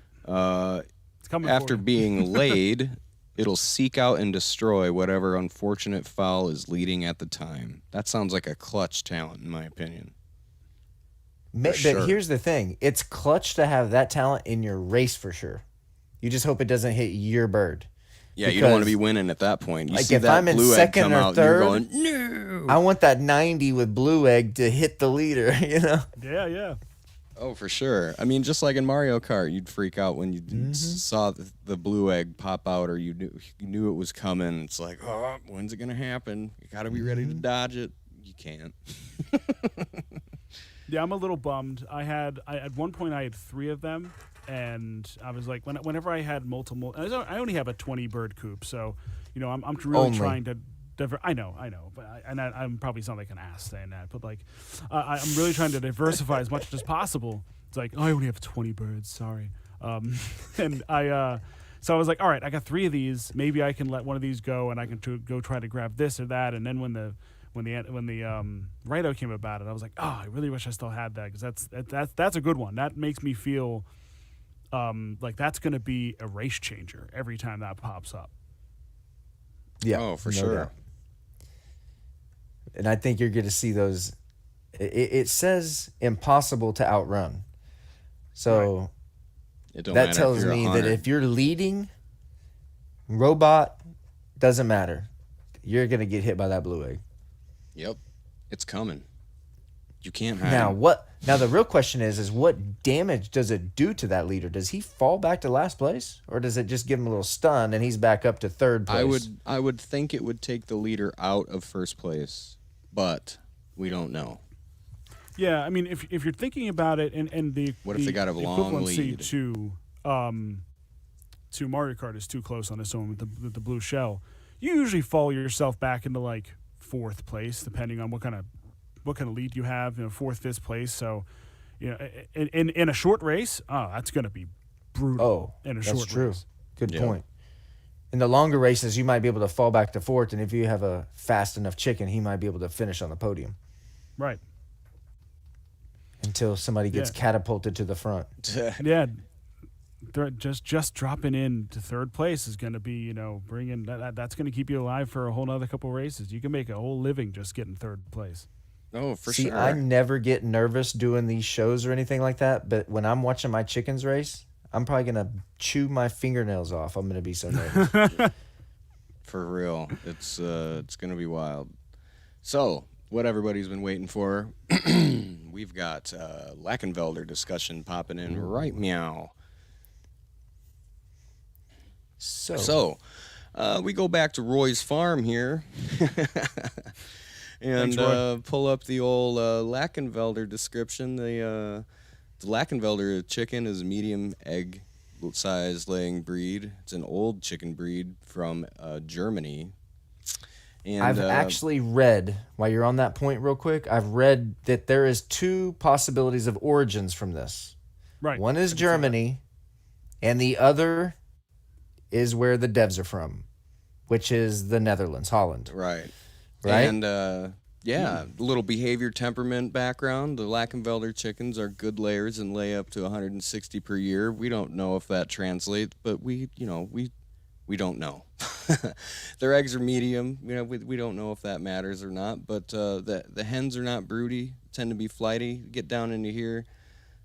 It's coming After for you. being laid, it'll seek out and destroy whatever unfortunate fowl is leading at the time. That sounds like a clutch talent, in my opinion. But sure. here's the thing. It's clutch to have that talent in your race for sure. You just hope it doesn't hit your bird. Yeah, you don't want to Because, be winning at that point. You like, see if that I'm in blue egg second come or out, third, you're going, no. I want that 90 with blue egg to hit the leader, Yeah. Oh, for sure. I mean, just like in Mario Kart, you'd freak out when you saw the blue egg pop out, or you knew it was coming. It's like, oh, when's it gonna happen? You got to be ready to dodge it. You can't. Yeah, I'm a little bummed. At one point I had 3 of them, and I was like, whenever I had multiple, I only have a 20 bird coop, so I'm really Only. trying to. I know, but I'm probably sound like an ass saying that, but like, I'm really trying to diversify as much as possible. It's like, oh, I only have 20 birds. Sorry, and so I was like, all right, I got 3 of these. Maybe I can let one of these go, and I can go try to grab this or that. And then when the Rhino came about it, I was like, oh, I really wish I still had that, because that's a good one. That makes me feel like that's going to be a race changer every time that pops up. Yeah. Oh, for no sure. doubt. And I think you're going to see those. It says impossible to outrun. So It don't that matter tells if you're a me that hunter. if you're leading, robot, doesn't matter. You're going to get hit by that blue egg. Yep, it's coming. You can't hide. Now the real question is what damage does it do to that leader? Does he fall back to last place, or does it just give him a little stun and he's back up to third place? I would think it would take the leader out of first place, but we don't know. Yeah, I mean, if you're thinking about it, and the What if they got a long equivalency lead? to Mario Kart is too close on this one with the blue shell, you usually fall yourself back into like 4th place, depending on what kind of lead you have. 4th, 5th place. So, in a short race, that's going to be brutal. In a that's short true. race. Good Yeah. point. In the longer races, you might be able to fall back to 4th, and if you have a fast enough chicken, he might be able to finish on the podium Right. until somebody gets Yeah. catapulted to the front. Yeah. Just dropping in to 3rd place is going to be, bringing that's going to keep you alive for a whole nother couple races. You can make a whole living just getting 3rd place. Oh, for See, sure. I never get nervous doing these shows or anything like that, but when I'm watching my chickens race, I'm probably going to chew my fingernails off. I'm going to be so nervous. For real. It's going to be wild. So, what everybody's been waiting for, we've got Lackenvelder discussion popping in right meow. So, we go back to Roy's farm here. And Thanks, Roy. pull up the old Lackenvelder description. The Lackenvelder chicken is a medium egg size laying breed. It's an old chicken breed from Germany. And I've actually read, while you're on that point real quick, I've read that there is 2 possibilities of origins from this. Right. One is I can see that. Germany, and the other is where the devs are from, which is the Netherlands, Holland. Right. Right? And a little behavior temperament background. The Lackenvelder chickens are good layers and lay up to 160 per year. We don't know if that translates, but we don't know. Their eggs are medium. We don't know if that matters or not. But the hens are not broody. Tend to be flighty. Get down into here,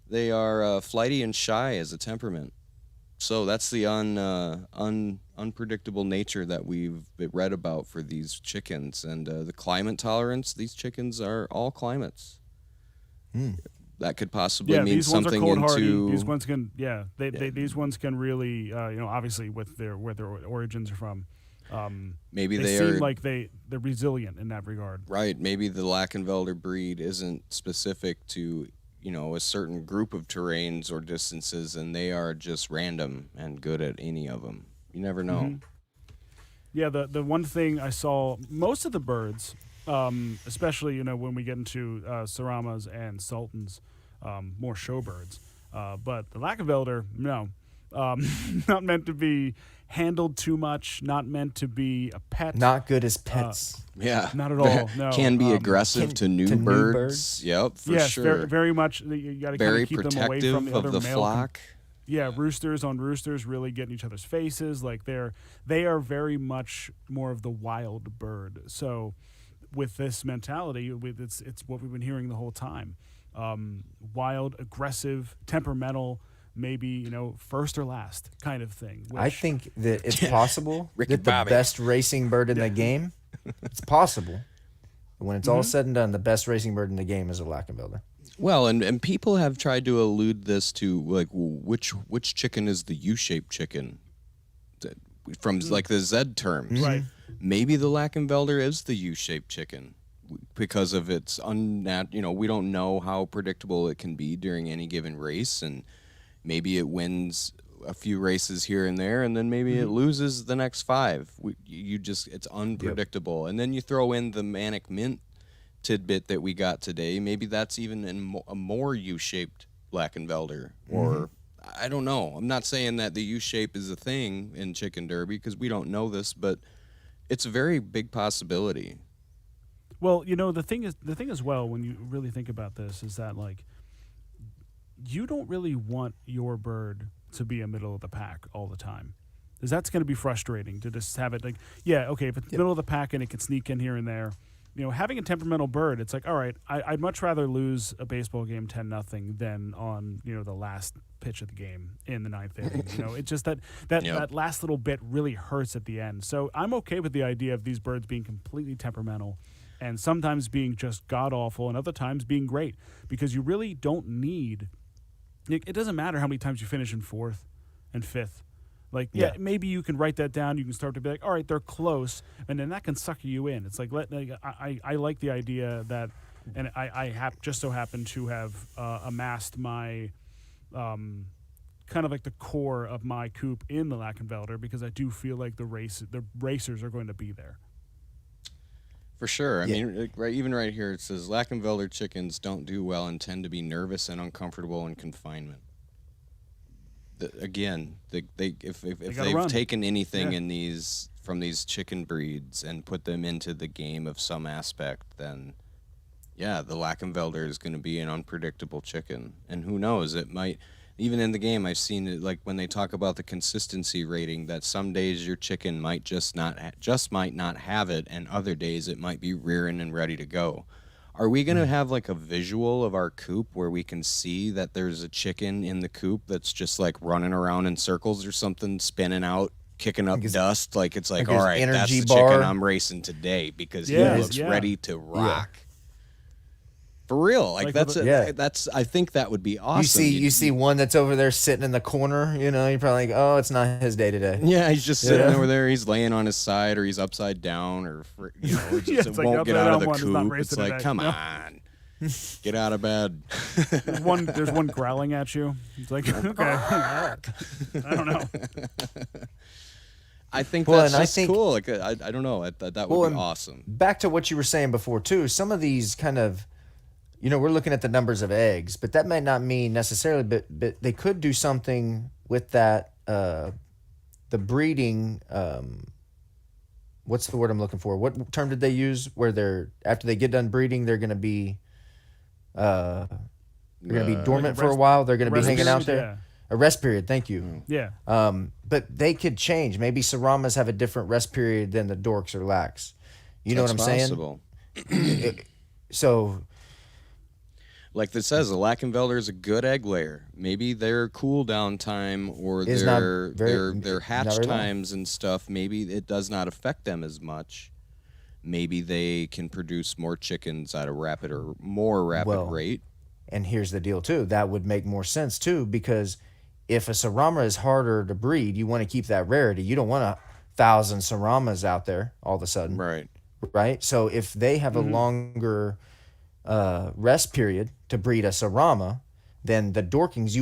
they are flighty and shy as a temperament. So that's the unpredictable nature that we've read about for these chickens, and the climate tolerance. These chickens are all climates. That could possibly mean these ones are something cold hardy. into. These ones can, these ones can really, obviously with where their origins are from. Maybe they they seem are like they're resilient in that regard. right. Maybe the Lackenvelder breed isn't specific to a certain group of terrains or distances, and they are just random and good at any of them. You never know. Mm-hmm. Yeah, the one thing I saw, most of the birds, especially when we get into Saramas and Sultans, more showbirds, but the Lackenvelder, no, not meant to be handled too much, not meant to be a pet. Not good as pets. Yeah, Not at all, no. Can be aggressive Can- to new to new birds. birds? Yep, for yes, sure. very, very much. You got to kind Very of keep them away protective from the other of the male flock. Yeah, roosters on roosters really get in each other's faces. Like they are very much more of the wild bird. So with this mentality, it's what we've been hearing the whole time. Wild, aggressive, temperamental, maybe, first or last kind of thing. I which- think that it's possible Ricky that the Bobby. best racing bird in the game, it's possible. But when it's all said and done, the best racing bird in the game is a Lackenvelder. Well, and people have tried to allude this to like which chicken is the U-shaped chicken, from like the Z terms. Right. Maybe the Lackenvelder is the U-shaped chicken. because of its we don't know how predictable it can be during any given race, and maybe it wins a few races here and there, and then maybe it loses the next 5. It's unpredictable. And then you throw in the Manic Mint tidbit that we got today. Maybe that's even a more U-shaped Black and Velder, or I don't know. I'm not saying that the U-shape is a thing in Chicken Derby because we don't know this, but it's a very big possibility. Well, the thing as well, when you really think about this, is that like you don't really want your bird to be a middle of the pack all the time, because that's going to be frustrating to just have it like, if it's middle of the pack and it can sneak in here and there. Having a temperamental bird, it's like, all right, I'd much rather lose a baseball game 10-0 than on the last pitch of the game in the 9th inning. It's just that last little bit really hurts at the end. So I'm okay with the idea of these birds being completely temperamental, and sometimes being just god awful, and other times being great, because you really don't need. It doesn't matter how many times you finish in 4th and 5th. Like, maybe you can write that down. You can start to be like, all right, they're close, and then that can sucker you in. It's like, I like the idea that, and I just so happen to have amassed my, kind of like the core of my coop in the Lackenfelder, because I do feel like the racers are going to be there. For sure. I mean, even right here, it says Lackenfelder chickens don't do well and tend to be nervous and uncomfortable in confinement. If they've taken anything in these from these chicken breeds and put them into the game of some aspect, then the Lackenfelder is going to be an unpredictable chicken. And who knows, it might, even in the game, I've seen it, like when they talk about the consistency rating, that some days your chicken might might not have it, and other days it might be rearing and ready to go. Are we going to have like a visual of our coop where we can see that there's a chicken in the coop that's just like running around in circles or something, spinning out, kicking up dust? Like it's like, all right, that's the chicken I'm racing today because he looks ready to rock. Yeah. For real, like that's I think that would be awesome. You see one that's over there sitting in the corner. You're probably like, oh, it's not his day today. Yeah, he's just sitting over there. He's laying on his side, or he's upside down, or just won't get out of the coop. It's like, come on, get out of bed. There's one growling at you. It's like, okay, I don't know. I think that's cool. Like I don't know. That would be awesome. Back to what you were saying before too. Some of these kind of. We're looking at the numbers of eggs, but that might not mean necessarily, but they could do something with that, the breeding, what's the word I'm looking for? What term did they use where after they get done breeding, they're going to be, dormant for a while. They're going to be hanging out there. Yeah. A rest period. Thank you. Yeah. But they could change. Maybe Saramas have a different rest period than the Dorks or Lacs. You know what I'm saying? So... Like it says, a Lackenfelder is a good egg layer. Maybe their cool down time or their hatch times and stuff, maybe it does not affect them as much. Maybe they can produce more chickens at a more rapid rate. And here's the deal, too. That would make more sense, too, because if a Sarama is harder to breed, you want to keep that rarity. You don't want 1,000 Saramas out there all of a sudden. Right? So if they have a longer... rest period to breed a Sarama, then the Dorkings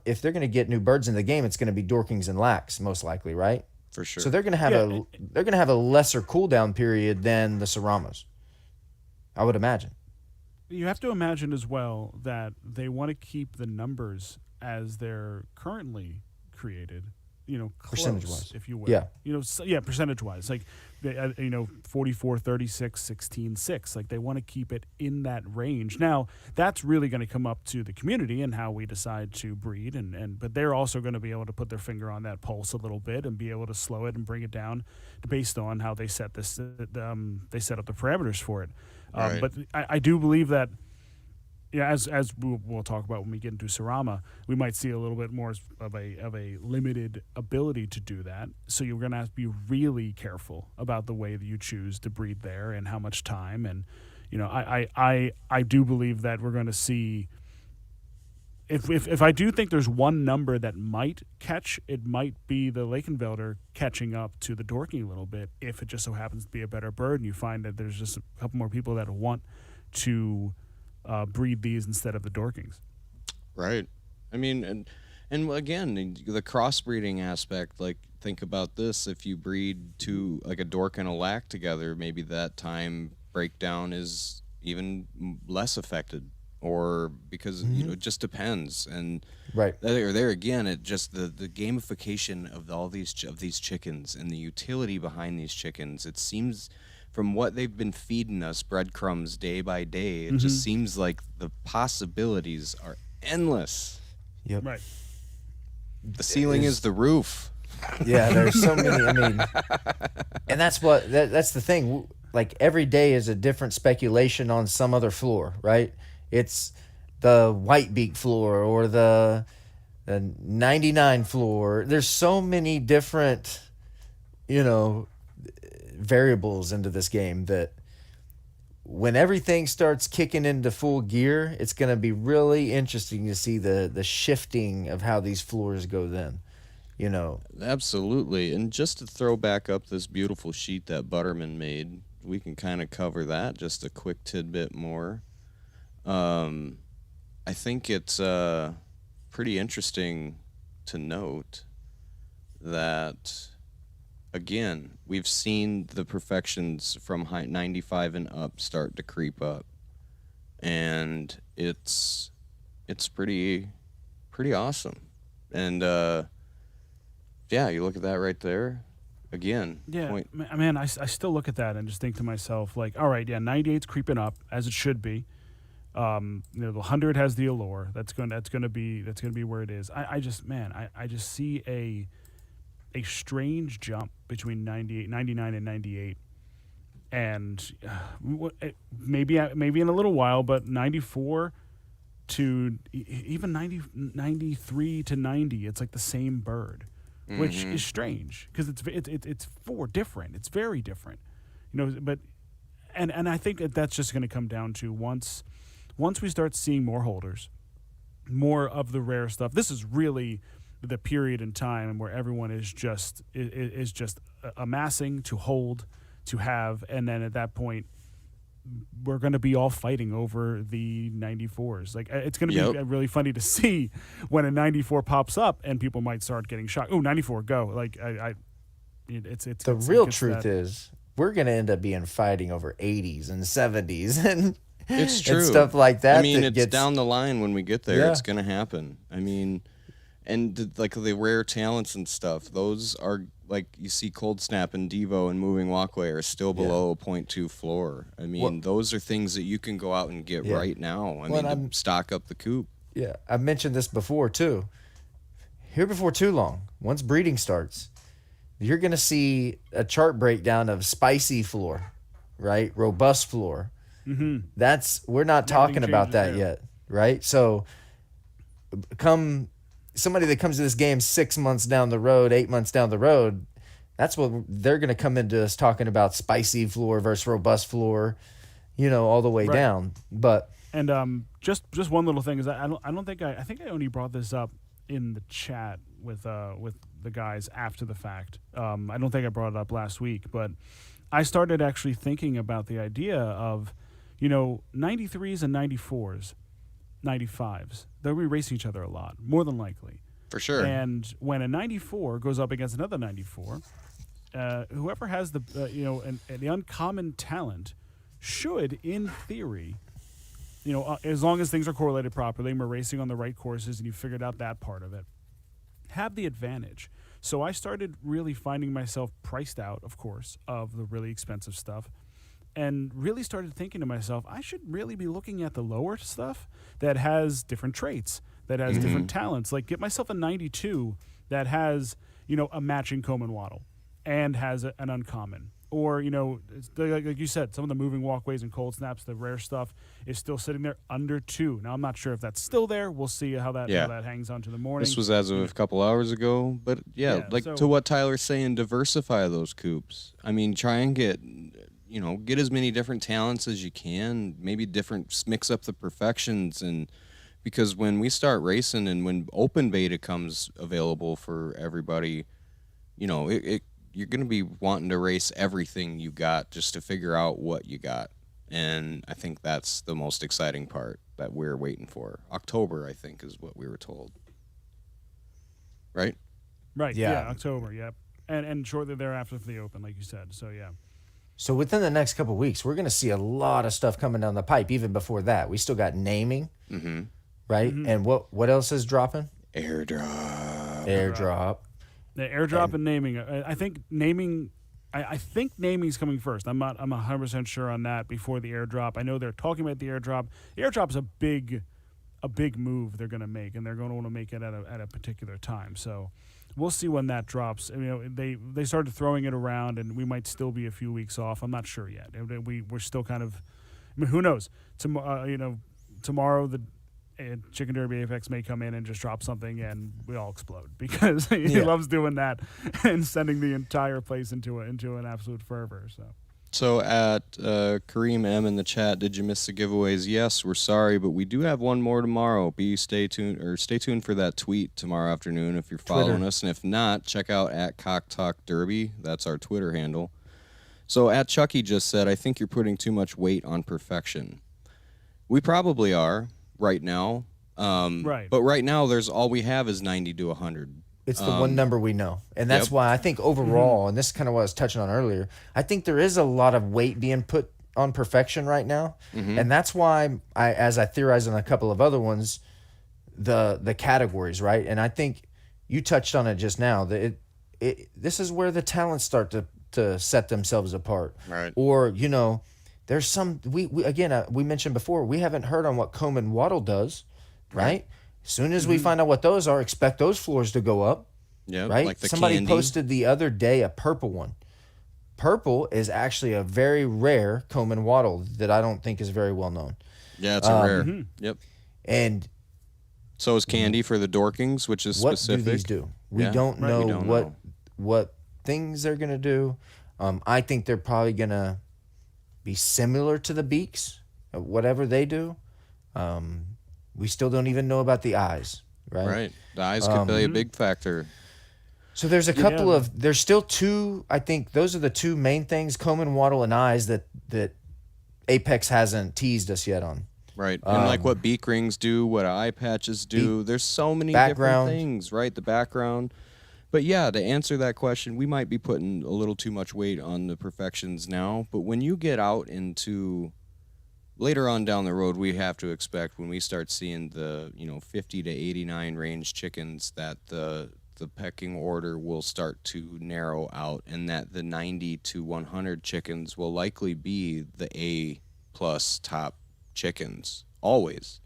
if they're going to get new birds in the game, it's going to be Dorkings and Lacs most likely, right? For sure. So they're going to have a lesser cool down period than the Saramas, I would imagine. You have to imagine as well that they want to keep the numbers as they're currently created, close, percentage-wise, if you will. Yeah. Percentage-wise. Like, 44, 36, 16, 6. Like, they want to keep it in that range. Now, that's really going to come up to the community and how we decide to breed, but they're also going to be able to put their finger on that pulse a little bit and be able to slow it and bring it down based on how they set this. They set up the parameters for it. Right. But I do believe that. Yeah, as we'll talk about when we get into Sarama, we might see a little bit more of a limited ability to do that. So you're going to have to be really careful about the way that you choose to breed there and how much time. And I do believe that we're going to see if I do think there's one number that might catch, it might be the Lakenvelder catching up to the Dorking a little bit. If it just so happens to be a better bird, and you find that there's just a couple more people that want to breed these instead of the Dorkings. Right. I mean, and again, the crossbreeding aspect. Like, think about this: if you breed two, like a Dork and a Lac together, maybe that time breakdown is even less affected. Or because it just depends, and Right. there again, it just the gamification of all these chickens and the utility behind these chickens. It seems, from what they've been feeding us breadcrumbs day by day, it just seems like the possibilities are endless. Yep. Right. The ceiling is the roof. Yeah, there's so many. I mean, and that's the thing. Like, every day is a different speculation on some other floor, right? It's the white beak floor or the 99 floor. There's so many different, variables into this game that when everything starts kicking into full gear, it's going to be really interesting to see the shifting of how these floors go then. Absolutely. And just to throw back up this beautiful sheet that Butterman made, we can kind of cover that, just a quick tidbit more. I think it's pretty interesting to note that, again, we've seen the perfections from 95 and up start to creep up, and it's pretty awesome. And yeah, you look at that right there. Again, Yeah, man, I still look at that and just think to myself, like, all right, yeah, 98's creeping up as it should be. The 100 has the allure. That's gonna be where it is. I just see a strange jump between 99 and 98, and maybe in a little while, but 94 to even 93 to 90, it's like the same bird, which is strange because it's four different. It's very different, But and I think that's just going to come down to once we start seeing more holders, more of the rare stuff. This is really the period in time where everyone is just amassing to hold, to have, and then at that point, we're going to be all fighting over the 94s. Like, it's going to be really funny to see when a 94 pops up and people might start getting shocked. Oh, 94, go! Like, it's the real truth is we're going to end up being fighting over 80s and 70s and. It's true. And stuff like that. I mean, it's down the line when we get there. Yeah. It's going to happen. I mean, and the rare talents and stuff, those are, like, you see Cold Snap and Devo and Moving Walkway are still below a 0.2 floor. I mean, those are things that you can go out and get right now. I mean, to stock up the coop. Yeah, I've mentioned this before, too. Here before too long, once breeding starts, you're going to see a chart breakdown of spicy floor, right? Robust floor. Mm-hmm. We're not talking about that yet, right? So somebody that comes to this game 6 months down the road, 8 months down the road, that's what they're going to come into us talking about: spicy floor versus robust floor, all the way down. But just one little thing is I think I only brought this up in the chat with the guys after the fact. I don't think I brought it up last week, but I started actually thinking about the idea of 93s and 94s, 95s, they'll be racing each other a lot, more than likely. For sure. And when a 94 goes up against another 94, whoever has the uncommon talent should, in theory, as long as things are correlated properly and we're racing on the right courses and you figured out that part of it, have the advantage. So I started really finding myself priced out, of course, of the really expensive stuff, and really started thinking to myself, I should really be looking at the lower stuff that has different traits, that has different talents. Like, get myself a 92 that has, a matching comb and wattle and has an uncommon. Or, like you said, some of the moving walkways and cold snaps, the rare stuff is still sitting there under 2. Now, I'm not sure if that's still there. We'll see how that hangs on to the morning. This was as of a couple hours ago. But, to what Tyler's saying, diversify those coops. I mean, try and get as many different talents as you can, maybe mix up the perfections and because when we start racing and when open beta comes available for everybody, you know, you're going to be wanting to race everything you got just to figure out what you got. And I think that's the most exciting part that we're waiting for. October, I think, is what we were told. Right? Right. Yeah. Yeah. October. Yep. And shortly thereafter for the Open, like you said. So yeah. So within the next couple of weeks, we're going to see a lot of stuff coming down the pipe. Even before that, we still got naming, right? And what else is dropping? Airdrop. The airdrop and naming. I think naming. I think naming's coming first. I'm 100% sure on that before the airdrop. I know they're talking about the airdrop. The airdrop's a big move they're going to make, and they're going to want to make it at a particular time. So we'll see when that drops. You know, they started throwing it around, and we might still be a few weeks off. I'm not sure yet. We're still kind of. I mean, who knows? Tomorrow the Chicken Derby AFX may come in and just drop something, and we all explode because he loves doing that and sending the entire place into an absolute fervor. So at Kareem M in the chat, did you miss the giveaways? Yes, we're sorry, but we do have one more tomorrow. Stay tuned for that tweet tomorrow afternoon if you're following us, and if not, check out at Cock Talk Derby. That's our Twitter handle. So at Chucky just said, I think you're putting too much weight on perfection. We probably are right now. Right. But right now, all we have is 90 to 100. It's the one number we know. And that's why I think overall, and this is kind of what I was touching on earlier, I think there is a lot of weight being put on perfection right now. And that's why, as I theorized on a couple of other ones, the categories, right? And I think you touched on it just now. That this is where the talents start to set themselves apart. Right. Or, you know, there's some, we mentioned before, we haven't heard on what comb and waddle does, right? As soon as we find out what those are, expect those floors to go up. Yeah, right. like the Somebody candy. posted the other day a purple one. Purple is actually a very rare comb and waddle that I don't think is very well known. Yeah, it's a rare. Yep. And so is candy for the Dorkings, which is what specific. do these do? We don't Right, know we don't know. what things they're gonna do. I think they're probably gonna be similar to the beaks, whatever they do. We still don't even know about the eyes, right? Right. The eyes could play a big factor. So there's a couple of, there's still two, I think those are the two main things, comb and waddle and eyes that Apex hasn't teased us yet on. Right. And like what beak rings do, what eye patches do. There's so many background. different things, right? The background. But yeah, to answer that question, we might be putting a little too much weight on the perfections now. But when you get out into later on down the road, we have to expect when we start seeing the 50 to 89 range chickens that the pecking order will start to narrow out, and that the 90 to 100 chickens will likely be the A plus top chickens always.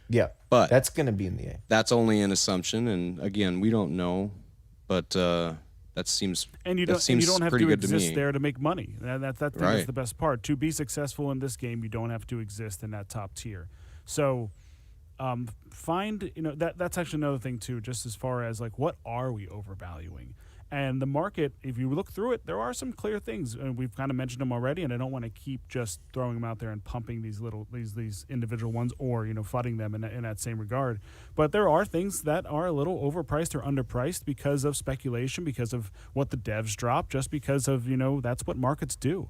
Yeah, but that's going to be in the A. That's only an assumption, and again, we don't know, but that seems and you don't have pretty to good exist to me. there to make money. That's Right. the best part. To be successful in this game, you don't have to exist in that top tier. So find that's actually another thing too, just as far as like what are we overvaluing. And the market, if you look through it, there are some clear things, and we've kind of mentioned them already. And I don't want to keep just throwing them out there and pumping these individual ones, or fudding them in that same regard. But there are things that are a little overpriced or underpriced because of speculation, because of what the devs drop, just because of that's what markets do.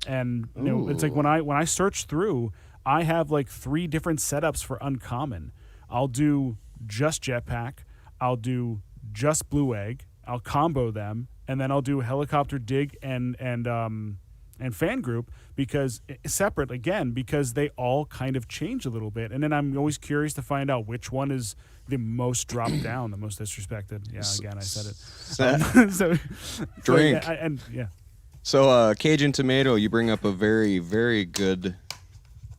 And it's like when I search through, I have like 3 different setups for uncommon. I'll do just jetpack. I'll do just blue egg. I'll combo them, and then I'll do helicopter dig and fan group because they all kind of change a little bit. And then I'm always curious to find out which one is the most dropped down, the most disrespected. Yeah, again, I said it. Drink. So Cajun Tomato, you bring up a very, very good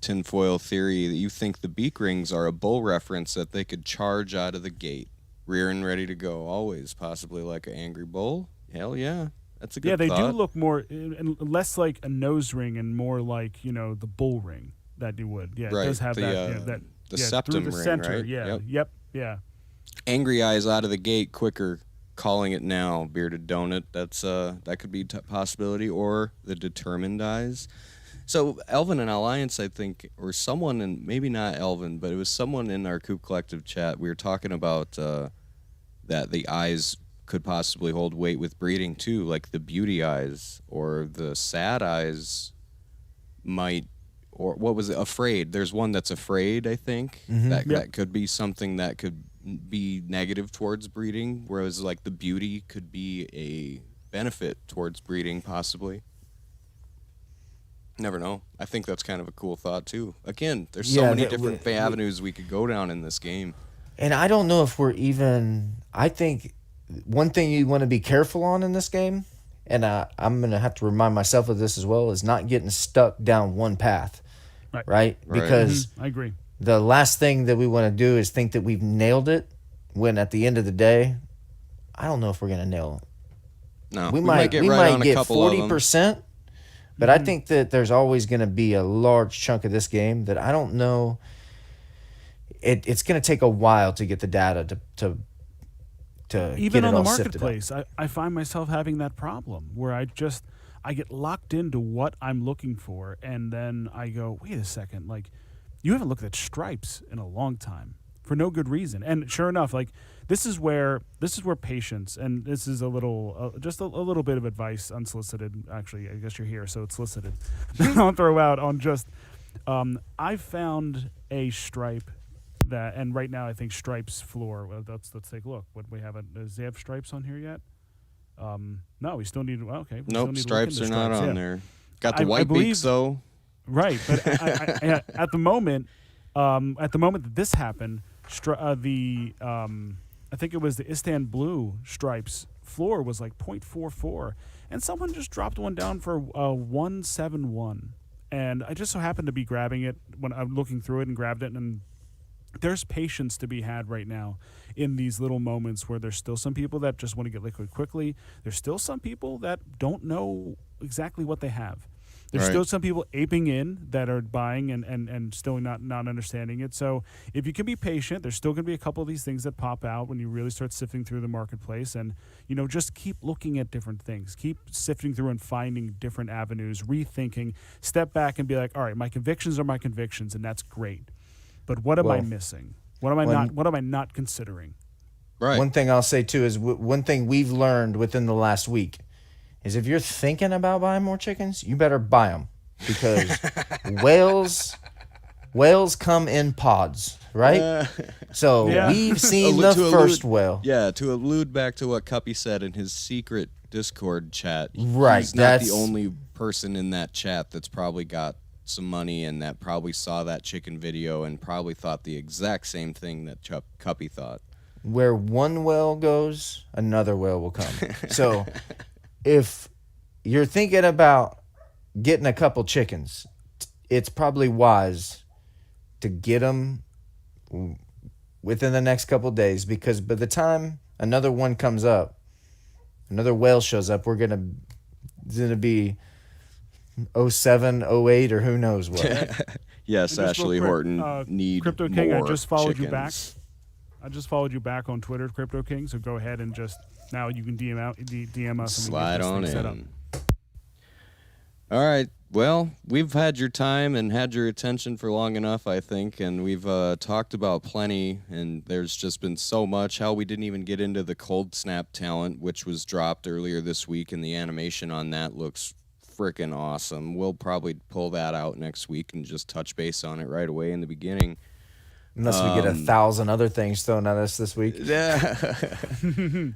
tinfoil theory that you think the beak rings are a bull reference, that they could charge out of the gate. Rear and ready to go, always, possibly like an angry bull. Hell yeah, that's a good thought. Yeah, they do look more, less like a nose ring and more like the bull ring that you would. Yeah, right. It does have the septum through the ring, center. right? Yeah, yeah. Angry eyes out of the gate quicker. Calling it now, bearded donut. That's that could be a possibility, or the determined eyes. So Elvin and Alliance, I think, or someone, and maybe not Elvin, but it was someone in our Coop Collective chat. We were talking about that the eyes could possibly hold weight with breeding too, like the beauty eyes or the sad eyes might, or what was it? Afraid. There's one that's afraid. I think that could be something that could be negative towards breeding, whereas like the beauty could be a benefit towards breeding, possibly. Never know. I think that's kind of a cool thought too. Again, there's so many different avenues we could go down in this game. And I don't know if we're even. I think one thing you want to be careful on in this game, and I'm going to have to remind myself of this as well, is not getting stuck down one path. Right? Because I agree. The last thing that we want to do is think that we've nailed it, when at the end of the day, I don't know if we're going to nail it. No, we might get 40%. But I think that there's always going to be a large chunk of this game that I don't know. It's going to take a while to get the data to even get on it the all sifted marketplace. I find myself having that problem where I get locked into what I'm looking for, and then I go, wait a second, like you haven't looked at stripes in a long time for no good reason. And sure enough, like this is where patience, and this is a little just a little bit of advice, unsolicited. Actually, I guess you're here, so it's solicited. I'll throw out on just I found a stripe that, and right now I think stripes floor. Well, let's take a look. What we have? Does he have stripes on here yet? No, we still need. Well, okay, we still Nope, need stripes are not on there. Got the I white believe, beaks though. Right, but at the moment that this happened, I think it was the Istanbul stripes floor was like 0.44, and someone just dropped one down for 171, and I just so happened to be grabbing it when I'm looking through it and grabbed it, and there's patience to be had right now in these little moments where there's still some people that just want to get liquid quickly. There's still some people that don't know exactly what they have. There's still some people aping in that are buying and still not understanding it. So if you can be patient, there's still going to be a couple of these things that pop out when you really start sifting through the marketplace. And, just keep looking at different things. Keep sifting through and finding different avenues, rethinking. Step back and be like, all right, my convictions are my convictions, and that's great. But what am I missing? What am I not considering? Right. One thing I'll say, too, is one thing we've learned within the last week is if you're thinking about buying more chickens, you better buy them, because whales come in pods, right? So we've seen the first whale. Yeah, to allude back to what Cuppy said in his secret Discord chat. Right. He's not the only person in that chat that's probably got some money and that probably saw that chicken video and probably thought the exact same thing that Cuppy thought. Where one whale goes, another whale will come. So if you're thinking about getting a couple chickens, it's probably wise to get them within the next couple days, because by the time another one comes up, another whale shows up, it's gonna be 07, 08, or who knows what. Yes, Ashley Horton need Crypto King, more I just followed you back. chickens. I just followed you back on Twitter, Crypto King. So go ahead and just now you can DM us. Slide on set up. in. All right. Well, we've had your time and had your attention for long enough, I think, and we've talked about plenty, and there's just been so much. How we didn't even get into the Cold Snap talent, which was dropped earlier this week, and the animation on that looks freaking awesome. We'll probably pull that out next week and just touch base on it right away in the beginning. Unless we get 1,000 other things thrown at us this week. Yeah.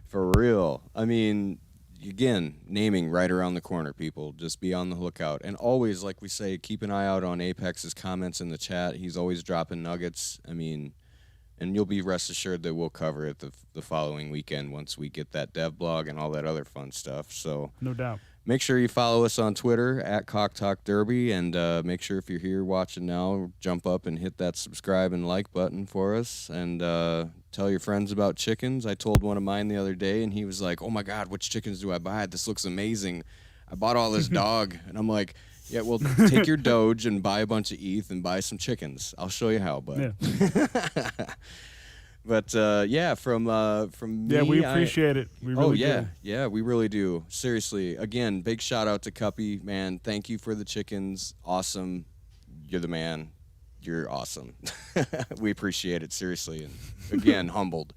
For real. I mean, again, naming right around the corner, people. Just be on the lookout. And always, like we say, keep an eye out on Apex's comments in the chat. He's always dropping nuggets. I mean, and you'll be rest assured that we'll cover it the following weekend once we get that dev blog and all that other fun stuff. So No doubt. make sure you follow us on Twitter at Cock Talk Derby, and make sure if you're here watching now, jump up and hit that subscribe and like button for us, and tell your friends about chickens. I told one of mine the other day, and he was like, "Oh my God, which chickens do I buy? This looks amazing. I bought all this dog." And I'm like, "Yeah, well, take your Doge and buy a bunch of ETH and buy some chickens. I'll show you how, bud." Yeah. But yeah, from me, Yeah, we appreciate it. We really oh yeah, do. yeah, we really do. Seriously, again, big shout out to Cuppy, man. Thank you for the chickens. Awesome, you're the man. You're awesome. We appreciate it seriously, and again, humbled.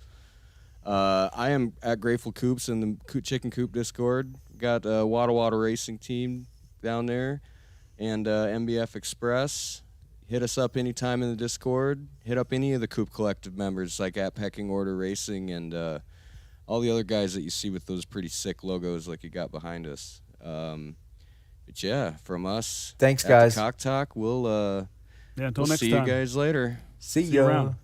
I am at Grateful Coops in the Chicken Coop Discord. Got Wada Wada Racing Team down there, and MBF Express. Hit us up anytime in the Discord. Hit up any of the Coop Collective members, like at Pecking Order Racing and all the other guys that you see with those pretty sick logos like you got behind us. But yeah, from us. Thanks, at guys. The Cock Talk. We'll Yeah, until we'll next see time. you guys later. See See you ya. around.